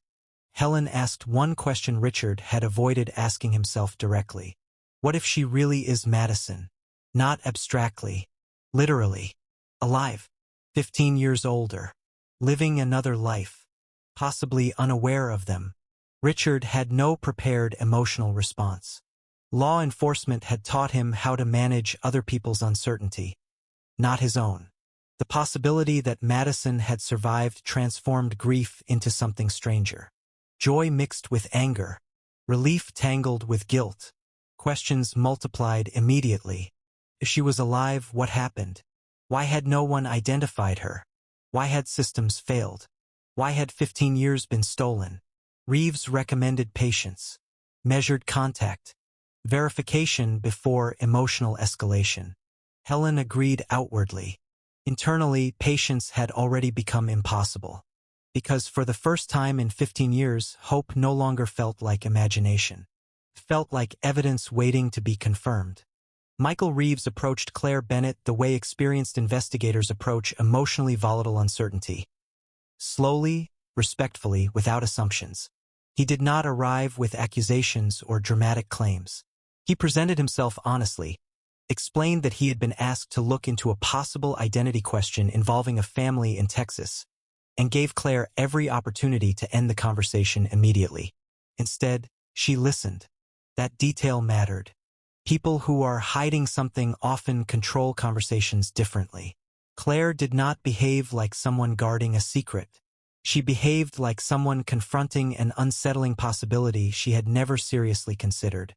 Helen asked one question Richard had avoided asking himself directly. What if she really is Madison? Not abstractly. Literally. Alive. 15 years older. Living another life. Possibly unaware of them. Richard had no prepared emotional response. Law enforcement had taught him how to manage other people's uncertainty, not his own. The possibility that Madison had survived transformed grief into something stranger. Joy mixed with anger, relief tangled with guilt. Questions multiplied immediately. If she was alive, what happened? Why had no one identified her? Why had systems failed? Why had 15 years been stolen? Reeves recommended patience, measured contact, verification before emotional escalation. Helen agreed outwardly. Internally, patience had already become impossible. Because for the first time in 15 years, hope no longer felt like imagination. It felt like evidence waiting to be confirmed. Michael Reeves approached Claire Bennett the way experienced investigators approach emotionally volatile uncertainty. Slowly, respectfully, without assumptions. He did not arrive with accusations or dramatic claims. He presented himself honestly, explained that he had been asked to look into a possible identity question involving a family in Texas, and gave Claire every opportunity to end the conversation immediately. Instead, she listened. That detail mattered. People who are hiding something often control conversations differently. Claire did not behave like someone guarding a secret. She behaved like someone confronting an unsettling possibility she had never seriously considered.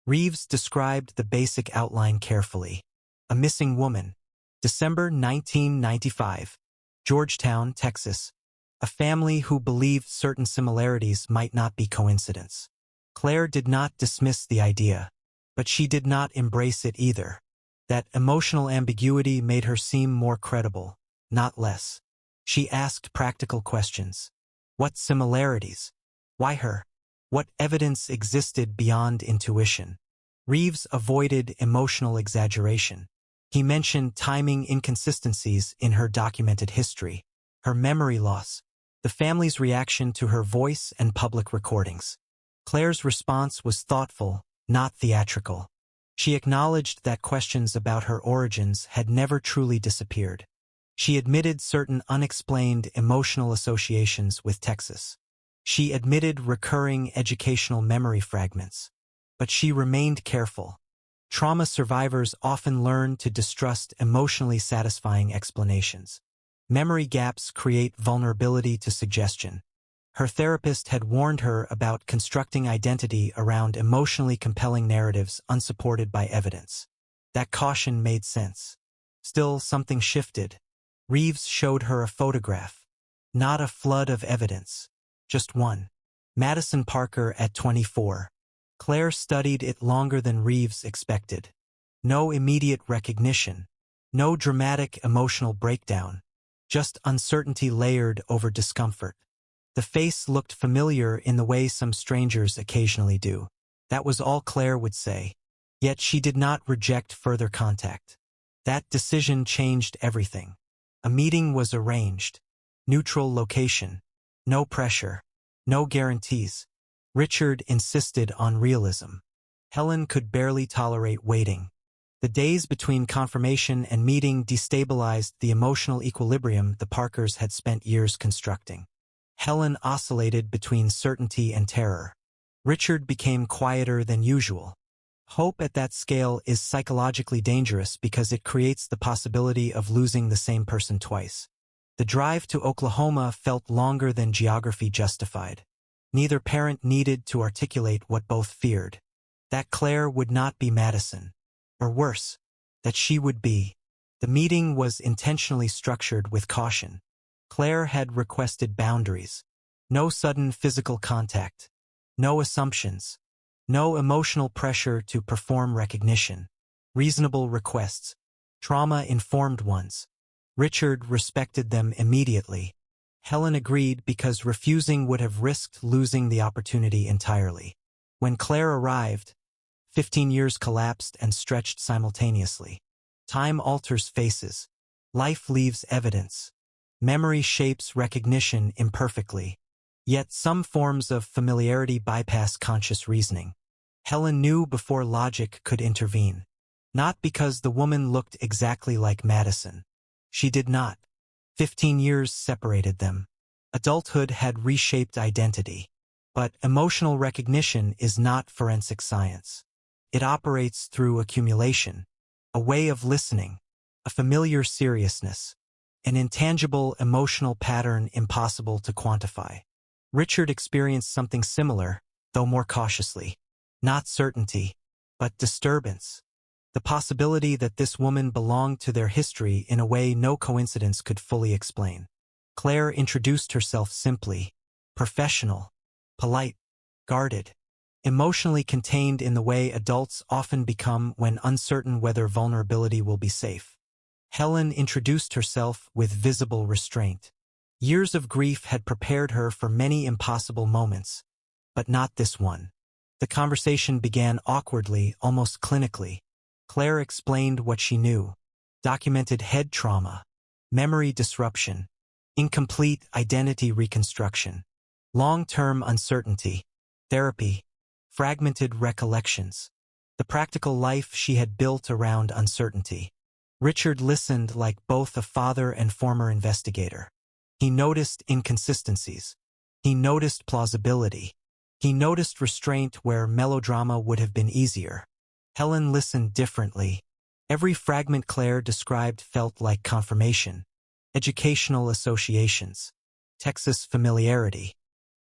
Reeves described the basic outline carefully. A missing woman. December 1995. Georgetown, Texas. A family who believed certain similarities might not be coincidence. Claire did not dismiss the idea, but she did not embrace it either. That emotional ambiguity made her seem more credible, not less. She asked practical questions. What similarities? Why her? What evidence existed beyond intuition? Reeves avoided emotional exaggeration. He mentioned timing inconsistencies in her documented history, her memory loss, the family's reaction to her voice and public recordings. Claire's response was thoughtful, not theatrical. She acknowledged that questions about her origins had never truly disappeared. She admitted certain unexplained emotional associations with Texas. She admitted recurring educational memory fragments. But she remained careful. Trauma survivors often learn to distrust emotionally satisfying explanations. Memory gaps create vulnerability to suggestion. Her therapist had warned her about constructing identity around emotionally compelling narratives unsupported by evidence. That caution made sense. Still, something shifted. Reeves showed her a photograph. Not a flood of evidence. Just one. Madison Parker at 24. Claire studied it longer than Reeves expected. No immediate recognition. No dramatic emotional breakdown. Just uncertainty layered over discomfort. The face looked familiar in the way some strangers occasionally do. That was all Claire would say. Yet she did not reject further contact. That decision changed everything. A meeting was arranged. Neutral location. No pressure. No guarantees. Richard insisted on realism. Helen could barely tolerate waiting. The days between confirmation and meeting destabilized the emotional equilibrium the Parkers had spent years constructing. Helen oscillated between certainty and terror. Richard became quieter than usual. Hope at that scale is psychologically dangerous because it creates the possibility of losing the same person twice. The drive to Oklahoma felt longer than geography justified. Neither parent needed to articulate what both feared. That Claire would not be Madison. Or worse, that she would be. The meeting was intentionally structured with caution. Claire had requested boundaries. No sudden physical contact. No assumptions. No emotional pressure to perform recognition. Reasonable requests. Trauma-informed ones. Richard respected them immediately. Helen agreed because refusing would have risked losing the opportunity entirely. When Claire arrived, 15 years collapsed and stretched simultaneously. Time alters faces. Life leaves evidence. Memory shapes recognition imperfectly. Yet some forms of familiarity bypass conscious reasoning. Helen knew before logic could intervene. Not because the woman looked exactly like Madison. She did not. 15 years separated them. Adulthood had reshaped identity. But emotional recognition is not forensic science. It operates through accumulation, a way of listening, a familiar seriousness, an intangible emotional pattern impossible to quantify. Richard experienced something similar, though more cautiously. Not certainty, but disturbance. The possibility that this woman belonged to their history in a way no coincidence could fully explain. Claire introduced herself simply, professional, polite, guarded, emotionally contained in the way adults often become when uncertain whether vulnerability will be safe. Helen introduced herself with visible restraint. Years of grief had prepared her for many impossible moments, but not this one. The conversation began awkwardly, almost clinically. Claire explained what she knew. Documented head trauma, memory disruption, incomplete identity reconstruction, long-term uncertainty, therapy, fragmented recollections, the practical life she had built around uncertainty. Richard listened like both a father and former investigator. He noticed inconsistencies. He noticed plausibility. He noticed restraint where melodrama would have been easier. Helen listened differently. Every fragment Claire described felt like confirmation. Educational associations, Texas familiarity,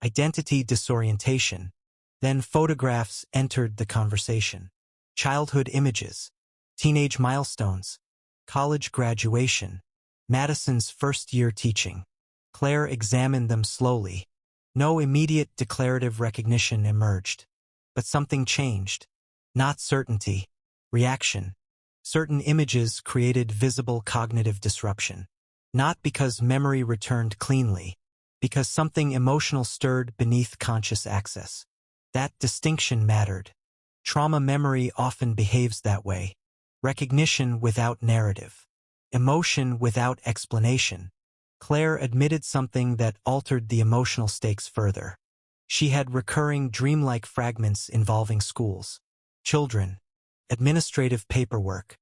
identity disorientation. Then photographs entered the conversation. Childhood images, teenage milestones, college graduation, Madison's first year teaching. Claire examined them slowly. No immediate declarative recognition emerged. But something changed. Not certainty, reaction. Certain images created visible cognitive disruption. Not because memory returned cleanly, because something emotional stirred beneath conscious access. That distinction mattered. Trauma memory often behaves that way. Recognition without narrative. Emotion without explanation. Claire admitted something that altered the emotional stakes further. She had recurring dreamlike fragments involving schools, children, administrative paperwork,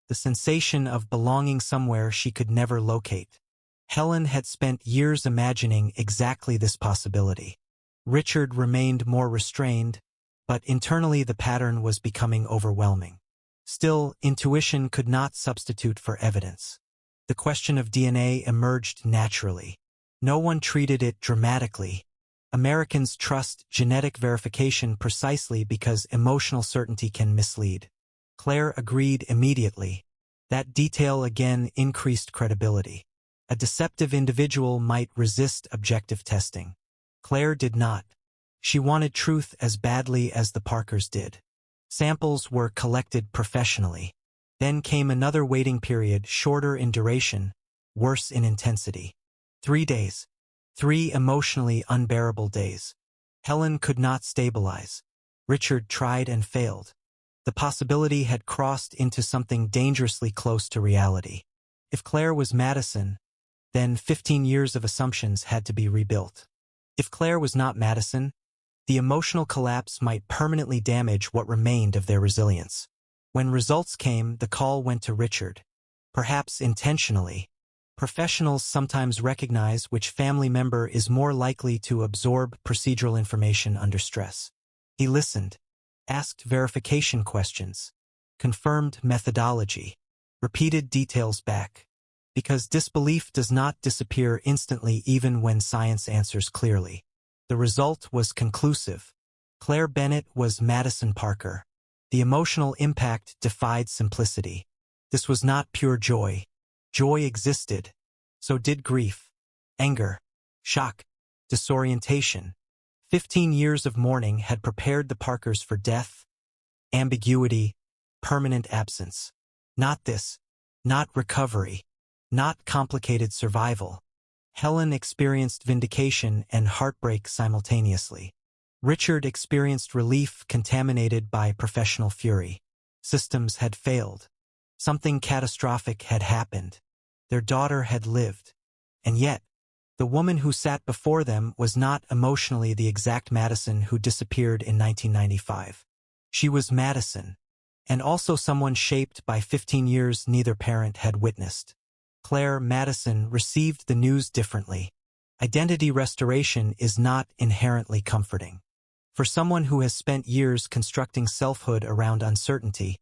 the sensation of belonging somewhere she could never locate. Helen had spent years imagining exactly this possibility. Richard remained more restrained, but internally the pattern was becoming overwhelming. Still, intuition could not substitute for evidence. The question of DNA emerged naturally. No one treated it dramatically. Americans trust genetic verification precisely because emotional certainty can mislead. Claire agreed immediately. That detail again increased credibility. A deceptive individual might resist objective testing. Claire did not. She wanted truth as badly as the Parkers did. Samples were collected professionally. Then came another waiting period, shorter in duration, worse in intensity. 3 days. 3 emotionally unbearable days. Helen could not stabilize. Richard tried and failed. The possibility had crossed into something dangerously close to reality. If Claire was Madison, then 15 years of assumptions had to be rebuilt. If Claire was not Madison, the emotional collapse might permanently damage what remained of their resilience. When results came, the call went to Richard. Perhaps intentionally. Professionals sometimes recognize which family member is more likely to absorb procedural information under stress. He listened, asked verification questions, confirmed methodology, repeated details back. Because disbelief does not disappear instantly even when science answers clearly. The result was conclusive. Claire Bennett was Madison Parker. The emotional impact defied simplicity. This was not pure joy. Joy existed. So did grief, anger, shock, disorientation. 15 years of mourning had prepared the Parkers for death, ambiguity, permanent absence. Not this, not recovery, not complicated survival. Helen experienced vindication and heartbreak simultaneously. Richard experienced relief contaminated by professional fury. Systems had failed. Something catastrophic had happened. Their daughter had lived. And yet, the woman who sat before them was not emotionally the exact Madison who disappeared in 1995. She was Madison, and also someone shaped by 15 years neither parent had witnessed. Claire Madison received the news differently. Identity restoration is not inherently comforting. For someone who has spent years constructing selfhood around uncertainty,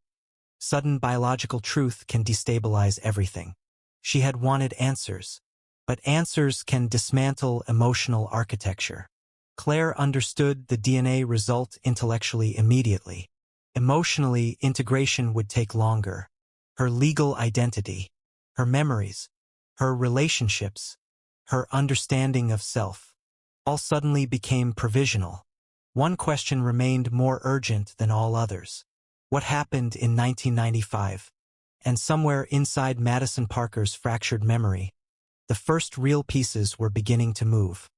sudden biological truth can destabilize everything. She had wanted answers, but answers can dismantle emotional architecture. Claire understood the DNA result intellectually immediately. Emotionally, integration would take longer. Her legal identity, her memories, her relationships, her understanding of self, all suddenly became provisional. One question remained more urgent than all others. What happened in 1995? And somewhere inside Madison Parker's fractured memory, the first real pieces were beginning to move.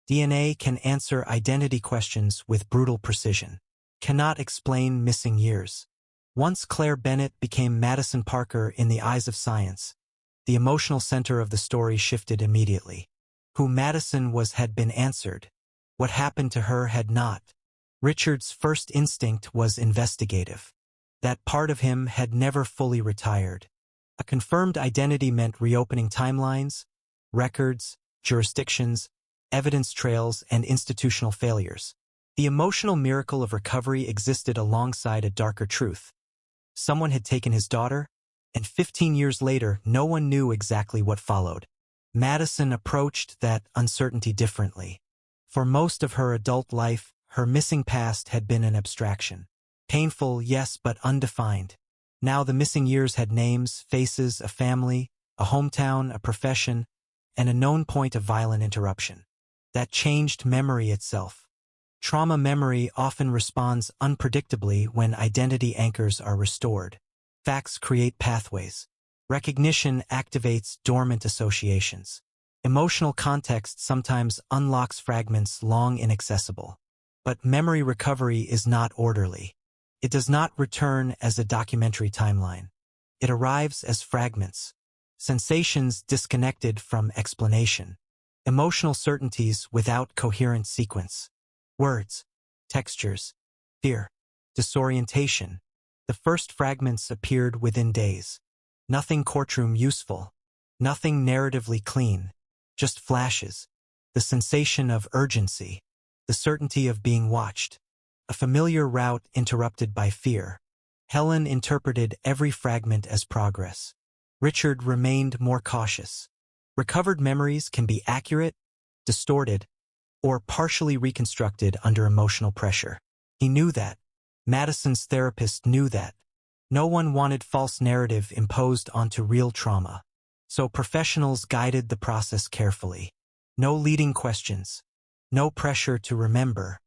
DNA can answer identity questions with brutal precision, cannot explain missing years. Once Claire Bennett became Madison Parker in the eyes of science, the emotional center of the story shifted immediately. Who Madison was had been answered. What happened to her had not. Richard's first instinct was investigative. That part of him had never fully retired. A confirmed identity meant reopening timelines, records, jurisdictions, evidence trails, and institutional failures. The emotional miracle of recovery existed alongside a darker truth. Someone had taken his daughter, and 15 years later, no one knew exactly what followed. Madison approached that uncertainty differently. For most of her adult life, her missing past had been an abstraction. Painful, yes, but undefined. Now the missing years had names, faces, a family, a hometown, a profession, and a known point of violent interruption. That changed memory itself. Trauma memory often responds unpredictably when identity anchors are restored. Facts create pathways. Recognition activates dormant associations. Emotional context sometimes unlocks fragments long inaccessible. But memory recovery is not orderly. It does not return as a documentary timeline. It arrives as fragments, sensations disconnected from explanation, emotional certainties without coherent sequence. Words, textures, fear, disorientation. The first fragments appeared within days. Nothing courtroom useful, nothing narratively clean, just flashes, the sensation of urgency, the certainty of being watched, a familiar route interrupted by fear. Helen interpreted every fragment as progress. Richard remained more cautious. Recovered memories can be accurate, distorted, or partially reconstructed under emotional pressure. He knew that. Madison's therapist knew that. No one wanted false narrative imposed onto real trauma. So professionals guided the process carefully. No leading questions. No pressure to remember.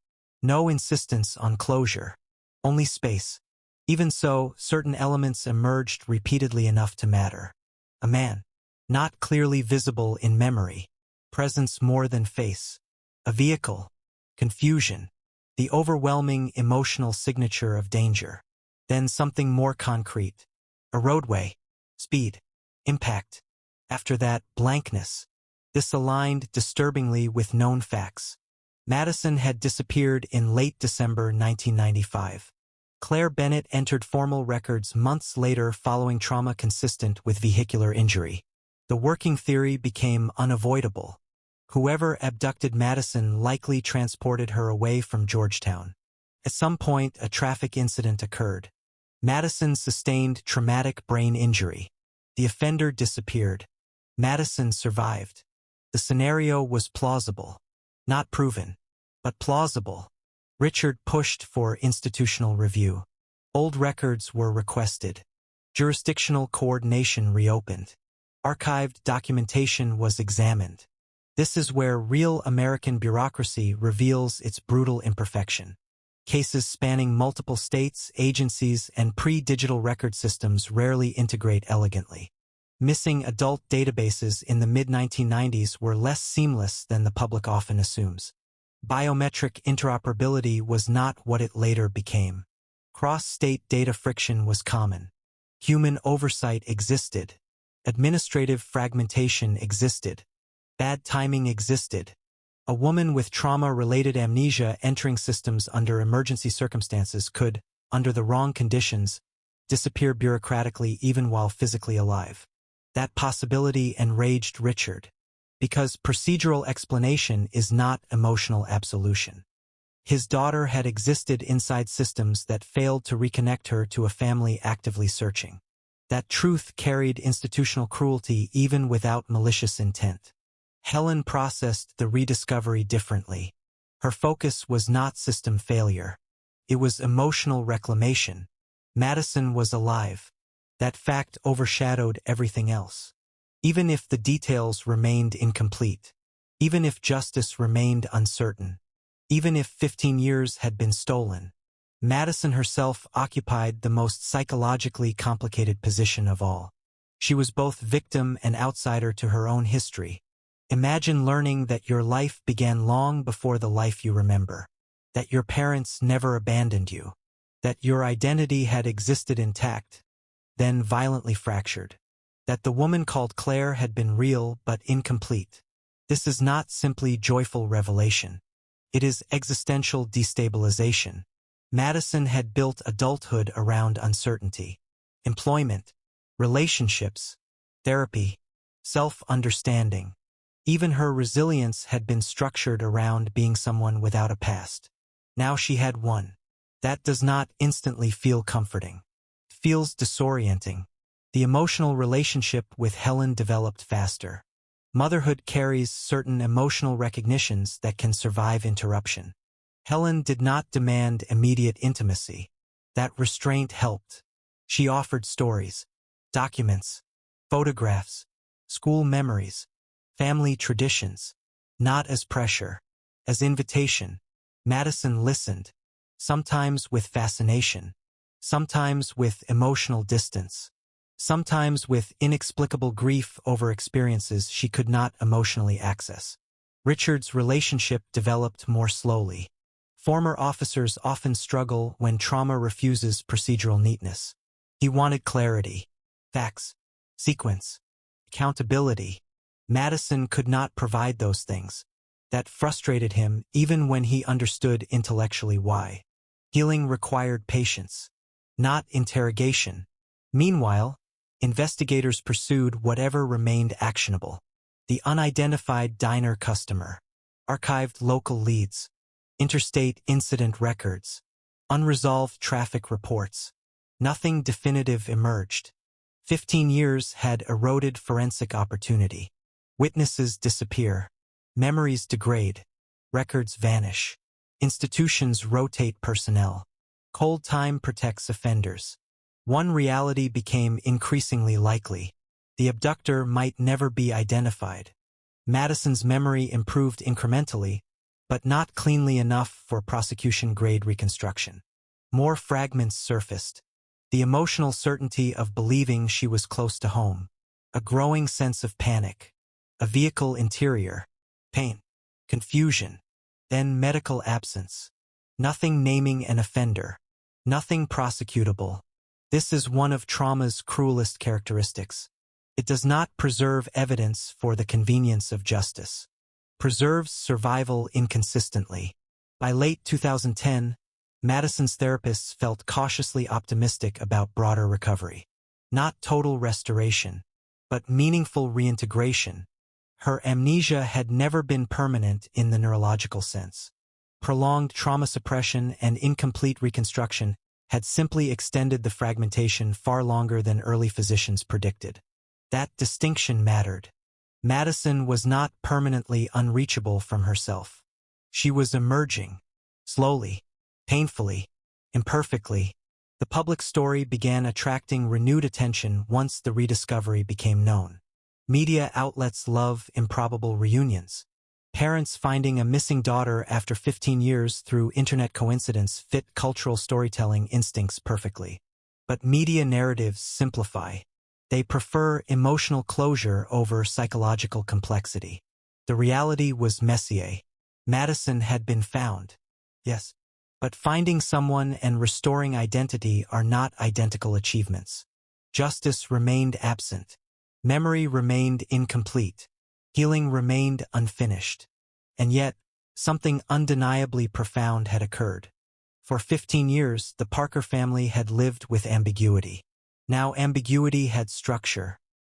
No insistence on closure. Only space. Even so, certain elements emerged repeatedly enough to matter. A man. Not clearly visible in memory. Presence more than face. A vehicle. Confusion. The overwhelming emotional signature of danger. Then something more concrete. A roadway. Speed. Impact. After that, blankness. This aligned disturbingly with known facts. Madison had disappeared in late December 1995. Claire Bennett entered formal records months later following trauma consistent with vehicular injury. The working theory became unavoidable. Whoever abducted Madison likely transported her away from Georgetown. At some point, a traffic incident occurred. Madison sustained traumatic brain injury. The offender disappeared. Madison survived. The scenario was plausible. Not proven, but plausible. Richard pushed for institutional review. Old records were requested. Jurisdictional coordination reopened. Archived documentation was examined. This is where real American bureaucracy reveals its brutal imperfection. Cases spanning multiple states, agencies, and pre-digital record systems rarely integrate elegantly. Missing adult databases in the mid-1990s were less seamless than the public often assumes. Biometric interoperability was not what it later became. Cross-state data friction was common. Human oversight existed. Administrative fragmentation existed. Bad timing existed. A woman with trauma-related amnesia entering systems under emergency circumstances could, under the wrong conditions, disappear bureaucratically even while physically alive. That possibility enraged Richard. Because procedural explanation is not emotional absolution. His daughter had existed inside systems that failed to reconnect her to a family actively searching. That truth carried institutional cruelty even without malicious intent. Helen processed the rediscovery differently. Her focus was not system failure. It was emotional reclamation. Madison was alive. That fact overshadowed everything else. Even if the details remained incomplete, even if justice remained uncertain, even if 15 years had been stolen, Madison herself occupied the most psychologically complicated position of all. She was both victim and outsider to her own history. Imagine learning that your life began long before the life you remember, that your parents never abandoned you, that your identity had existed intact, then violently fractured, that the woman called Claire had been real but incomplete. This is not simply joyful revelation. It is existential destabilization. Madison had built adulthood around uncertainty. Employment, relationships, therapy, self-understanding. Even her resilience had been structured around being someone without a past. Now she had one. That does not instantly feel comforting. It feels disorienting. The emotional relationship with Helen developed faster. Motherhood carries certain emotional recognitions that can survive interruption. Helen did not demand immediate intimacy. That restraint helped. She offered stories, documents, photographs, school memories, family traditions, not as pressure, as invitation. Madison listened, sometimes with fascination, sometimes with emotional distance, sometimes with inexplicable grief over experiences she could not emotionally access. Richard's relationship developed more slowly. Former officers often struggle when trauma refuses procedural neatness. He wanted clarity, facts, sequence, accountability. Madison could not provide those things. That frustrated him even when he understood intellectually why. Healing required patience, not interrogation. Meanwhile, investigators pursued whatever remained actionable. The unidentified diner customer, archived local leads, interstate incident records, unresolved traffic reports. Nothing definitive emerged. 15 years had eroded forensic opportunity. Witnesses disappear. Memories degrade. Records vanish. Institutions rotate personnel. Cold time protects offenders. One reality became increasingly likely. The abductor might never be identified. Madison's memory improved incrementally, but not cleanly enough for prosecution-grade reconstruction. More fragments surfaced. The emotional certainty of believing she was close to home. A growing sense of panic. A vehicle interior. Pain. Confusion. Then medical absence. Nothing naming an offender. Nothing prosecutable. This is one of trauma's cruelest characteristics. It does not preserve evidence for the convenience of justice. Preserves survival inconsistently. By late 2010, Madison's therapists felt cautiously optimistic about broader recovery. Not total restoration, but meaningful reintegration. Her amnesia had never been permanent in the neurological sense. Prolonged trauma suppression and incomplete reconstruction had simply extended the fragmentation far longer than early physicians predicted. That distinction mattered. Madison was not permanently unreachable from herself. She was emerging, slowly, painfully, imperfectly. The public story began attracting renewed attention once the rediscovery became known. Media outlets love improbable reunions. Parents finding a missing daughter after 15 years through internet coincidence fit cultural storytelling instincts perfectly. But media narratives simplify. They prefer emotional closure over psychological complexity. The reality was messier. Madison had been found. Yes. But finding someone and restoring identity are not identical achievements. Justice remained absent. Memory remained incomplete. Healing remained unfinished. And yet, something undeniably profound had occurred. For 15 years, the Parker family had lived with ambiguity. Now ambiguity had structure.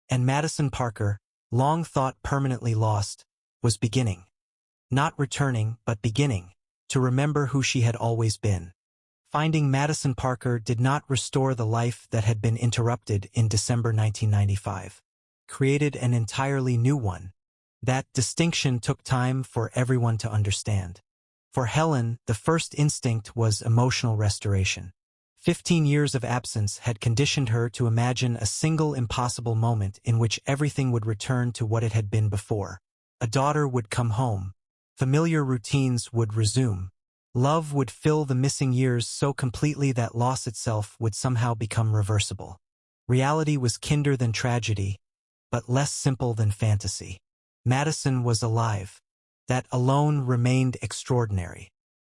And Madison Parker, long thought permanently lost, was beginning. Not returning, but beginning, to remember who she had always been. Finding Madison Parker did not restore the life that had been interrupted in December 1995. Created an entirely new one. That distinction took time for everyone to understand. For Helen, the first instinct was emotional restoration. 15 years of absence had conditioned her to imagine a single impossible moment in which everything would return to what it had been before. A daughter would come home. Familiar routines would resume. Love would fill the missing years so completely that loss itself would somehow become reversible. Reality was kinder than tragedy, but less simple than fantasy. Madison was alive. That alone remained extraordinary.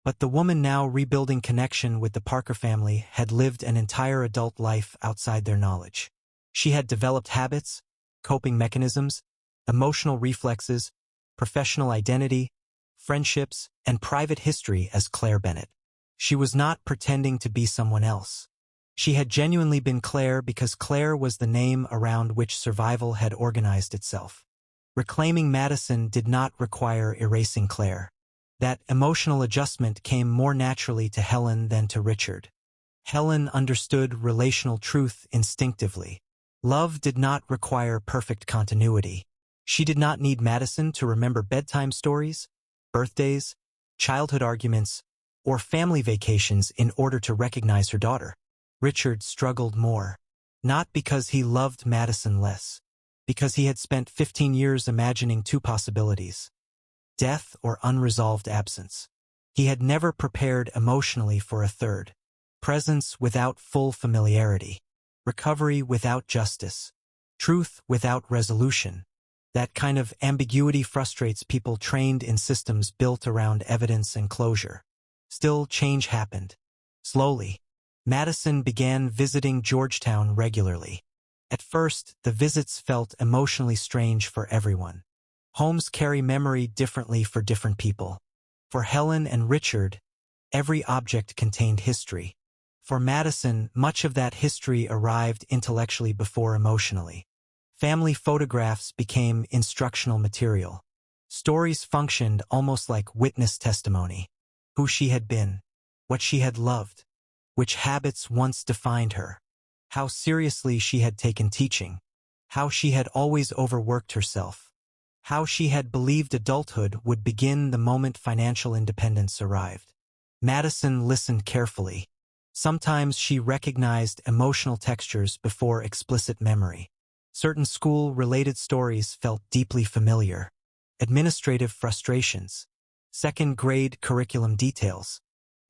But the woman now rebuilding connection with the Parker family had lived an entire adult life outside their knowledge. She had developed habits, coping mechanisms, emotional reflexes, professional identity, friendships, and private history as Claire Bennett. She was not pretending to be someone else. She had genuinely been Claire because Claire was the name around which survival had organized itself. Reclaiming Madison did not require erasing Claire. That emotional adjustment came more naturally to Helen than to Richard. Helen understood relational truth instinctively. Love did not require perfect continuity. She did not need Madison to remember bedtime stories, birthdays, childhood arguments, or family vacations in order to recognize her daughter. Richard struggled more. Not because he loved Madison less. Because he had spent 15 years imagining two possibilities: death or unresolved absence. He had never prepared emotionally for a third. Presence without full familiarity. Recovery without justice. Truth without resolution. That kind of ambiguity frustrates people trained in systems built around evidence and closure. Still, change happened. Slowly. Madison began visiting Georgetown regularly. At first, the visits felt emotionally strange for everyone. Homes carry memory differently for different people. For Helen and Richard, every object contained history. For Madison, much of that history arrived intellectually before emotionally. Family photographs became instructional material. Stories functioned almost like witness testimony. Who she had been, what she had loved, which habits once defined her, how seriously she had taken teaching, how she had always overworked herself, how she had believed adulthood would begin the moment financial independence arrived. Madison listened carefully. Sometimes she recognized emotional textures before explicit memory. Certain school-related stories felt deeply familiar. Administrative frustrations, second-grade curriculum details.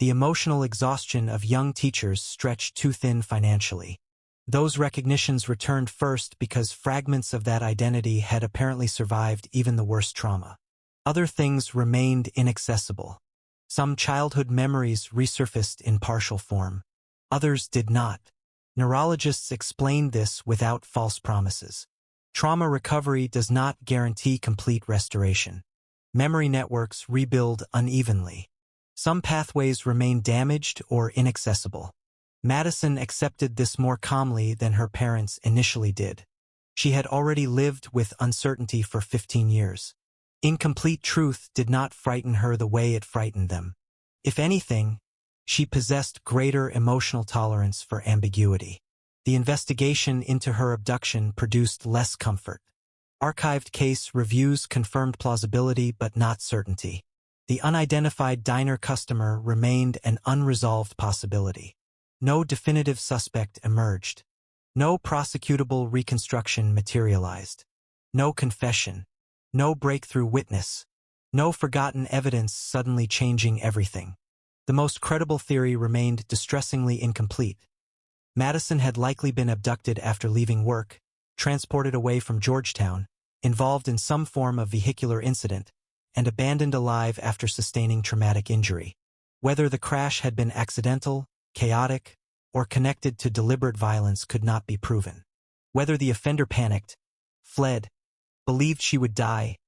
The emotional exhaustion of young teachers stretched too thin financially. Those recognitions returned first because fragments of that identity had apparently survived even the worst trauma. Other things remained inaccessible. Some childhood memories resurfaced in partial form. Others did not. Neurologists explained this without false promises. Trauma recovery does not guarantee complete restoration. Memory networks rebuild unevenly. Some pathways remain damaged or inaccessible. Madison accepted this more calmly than her parents initially did. She had already lived with uncertainty for 15 years. Incomplete truth did not frighten her the way it frightened them. If anything, she possessed greater emotional tolerance for ambiguity. The investigation into her abduction produced less comfort. Archived case reviews confirmed plausibility but not certainty. The unidentified diner customer remained an unresolved possibility. No definitive suspect emerged. No prosecutable reconstruction materialized. No confession. No breakthrough witness. No forgotten evidence suddenly changing everything. The most credible theory remained distressingly incomplete. Madison had likely been abducted after leaving work, transported away from Georgetown, involved in some form of vehicular incident, and abandoned alive after sustaining traumatic injury. Whether the crash had been accidental, chaotic, or connected to deliberate violence could not be proven. Whether the offender panicked, fled, believed she would die,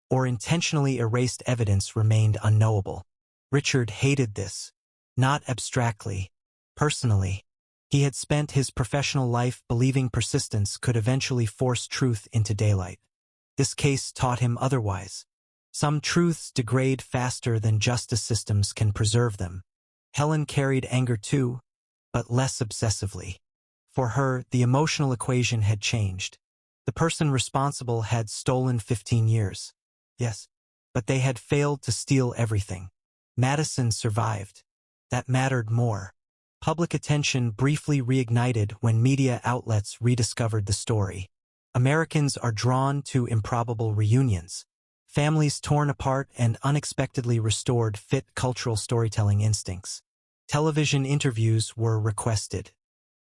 or intentionally erased evidence remained unknowable. Richard hated this, not abstractly, personally. He had spent his professional life believing persistence could eventually force truth into daylight. This case taught him otherwise. Some truths degrade faster than justice systems can preserve them. Helen carried anger too, but less obsessively. For her, the emotional equation had changed. The person responsible had stolen 15 years. Yes, but they had failed to steal everything. Madison survived. That mattered more. Public attention briefly reignited when media outlets rediscovered the story. Americans are drawn to improbable reunions. Families torn apart and unexpectedly restored fit cultural storytelling instincts. Television interviews were requested.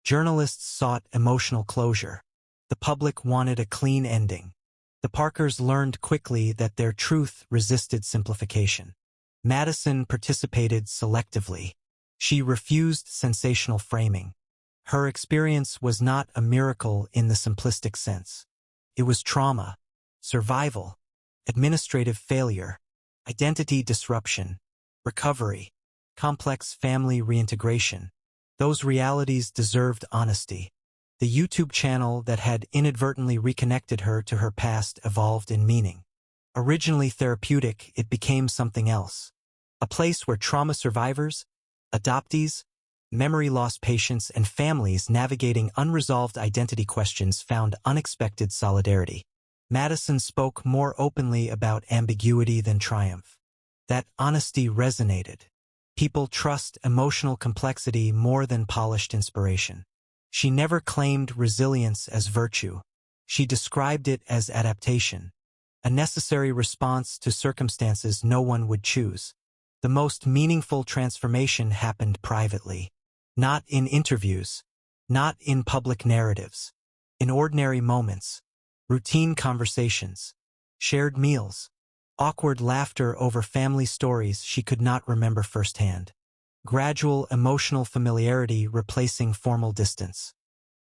Journalists sought emotional closure. The public wanted a clean ending. The Parkers learned quickly that their truth resisted simplification. Madison participated selectively. She refused sensational framing. Her experience was not a miracle in the simplistic sense. It was trauma, survival, administrative failure, identity disruption, recovery, complex family reintegration. Those realities deserved honesty. The YouTube channel that had inadvertently reconnected her to her past evolved in meaning. Originally therapeutic, it became something else. A place where trauma survivors, adoptees, memory loss patients, and families navigating unresolved identity questions found unexpected solidarity. Madison spoke more openly about ambiguity than triumph. That honesty resonated. People trust emotional complexity more than polished inspiration. She never claimed resilience as virtue. She described it as adaptation, a necessary response to circumstances no one would choose. The most meaningful transformation happened privately. Not in interviews, not in public narratives. In ordinary moments, routine conversations, shared meals, awkward laughter over family stories she could not remember firsthand. Gradual emotional familiarity replacing formal distance.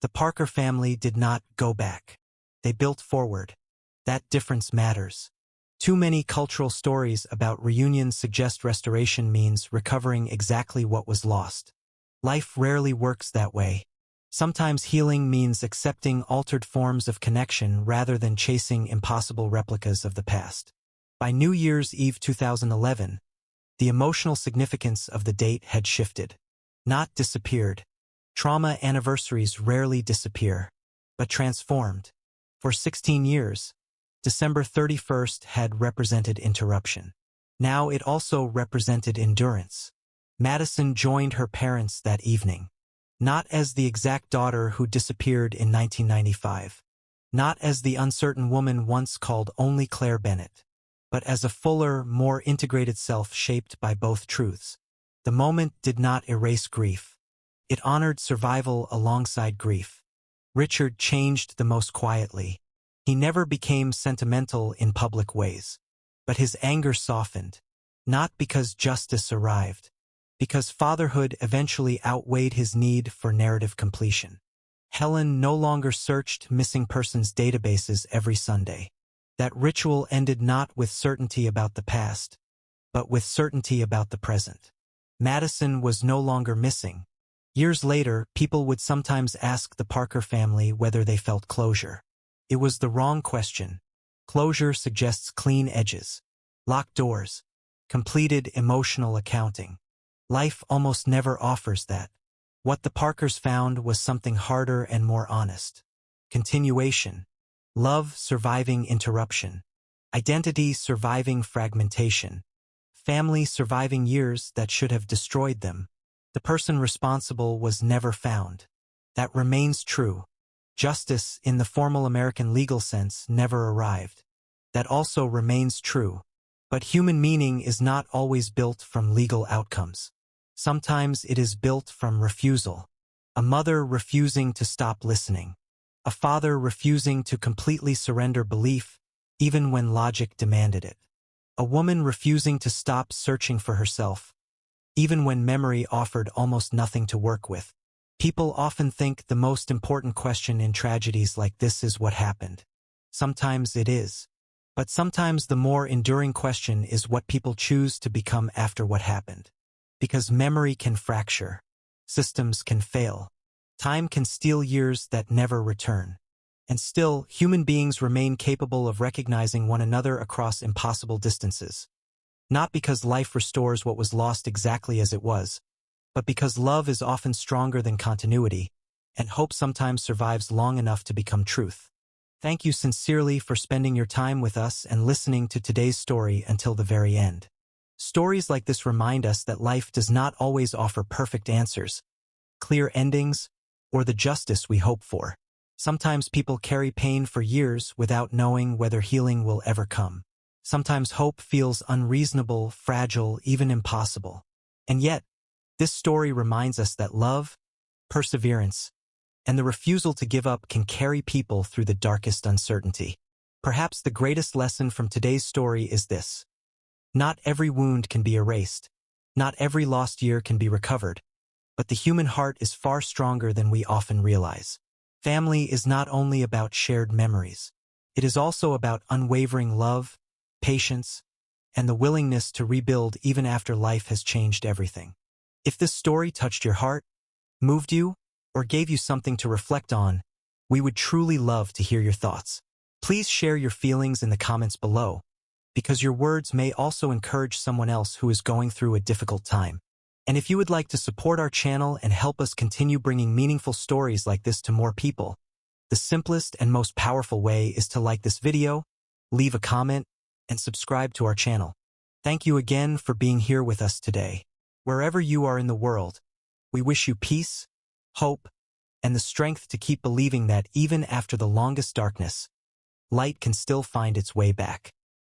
The Parker family did not go back. They built forward. That difference matters. Too many cultural stories about reunions suggest restoration means recovering exactly what was lost. Life rarely works that way. Sometimes healing means accepting altered forms of connection rather than chasing impossible replicas of the past. By New Year's Eve 2011, the emotional significance of the date had shifted, not disappeared. Trauma anniversaries rarely disappear, but transformed. For 16 years, December 31st had represented interruption. Now it also represented endurance. Madison joined her parents that evening. Not as the exact daughter who disappeared in 1995. Not as the uncertain woman once called only Claire Bennett. But as a fuller, more integrated self shaped by both truths. The moment did not erase grief. It honored survival alongside grief. Richard changed the most quietly. He never became sentimental in public ways. But his anger softened. Not because justice arrived. Because fatherhood eventually outweighed his need for narrative completion. Helen no longer searched missing persons databases every Sunday. That ritual ended not with certainty about the past, but with certainty about the present. Madison was no longer missing. Years later, people would sometimes ask the Parker family whether they felt closure. It was the wrong question. Closure suggests clean edges, locked doors, completed emotional accounting. Life almost never offers that. What the Parkers found was something harder and more honest. Continuation. Love surviving interruption. Identity surviving fragmentation. Family surviving years that should have destroyed them. The person responsible was never found. That remains true. Justice, in the formal American legal sense, never arrived. That also remains true. But human meaning is not always built from legal outcomes. Sometimes it is built from refusal. A mother refusing to stop listening. A father refusing to completely surrender belief, even when logic demanded it. A woman refusing to stop searching for herself, even when memory offered almost nothing to work with. People often think the most important question in tragedies like this is what happened. Sometimes it is. But sometimes the more enduring question is what people choose to become after what happened. Because memory can fracture. Systems can fail. Time can steal years that never return. And still, human beings remain capable of recognizing one another across impossible distances. Not because life restores what was lost exactly as it was, but because love is often stronger than continuity, and hope sometimes survives long enough to become truth. Thank you sincerely for spending your time with us and listening to today's story until the very end. Stories like this remind us that life does not always offer perfect answers, clear endings, or the justice we hope for. Sometimes people carry pain for years without knowing whether healing will ever come. Sometimes hope feels unreasonable, fragile, even impossible. And yet, this story reminds us that love, perseverance, and the refusal to give up can carry people through the darkest uncertainty. Perhaps the greatest lesson from today's story is this. Not every wound can be erased. Not every lost year can be recovered. But the human heart is far stronger than we often realize. Family is not only about shared memories. It is also about unwavering love, patience, and the willingness to rebuild even after life has changed everything. If this story touched your heart, moved you, or gave you something to reflect on, we would truly love to hear your thoughts. Please share your feelings in the comments below, because your words may also encourage someone else who is going through a difficult time. And if you would like to support our channel and help us continue bringing meaningful stories like this to more people, the simplest and most powerful way is to like this video, leave a comment, and subscribe to our channel. Thank you again for being here with us today. Wherever you are in the world, we wish you peace, hope, and the strength to keep believing that even after the longest darkness, light can still find its way back.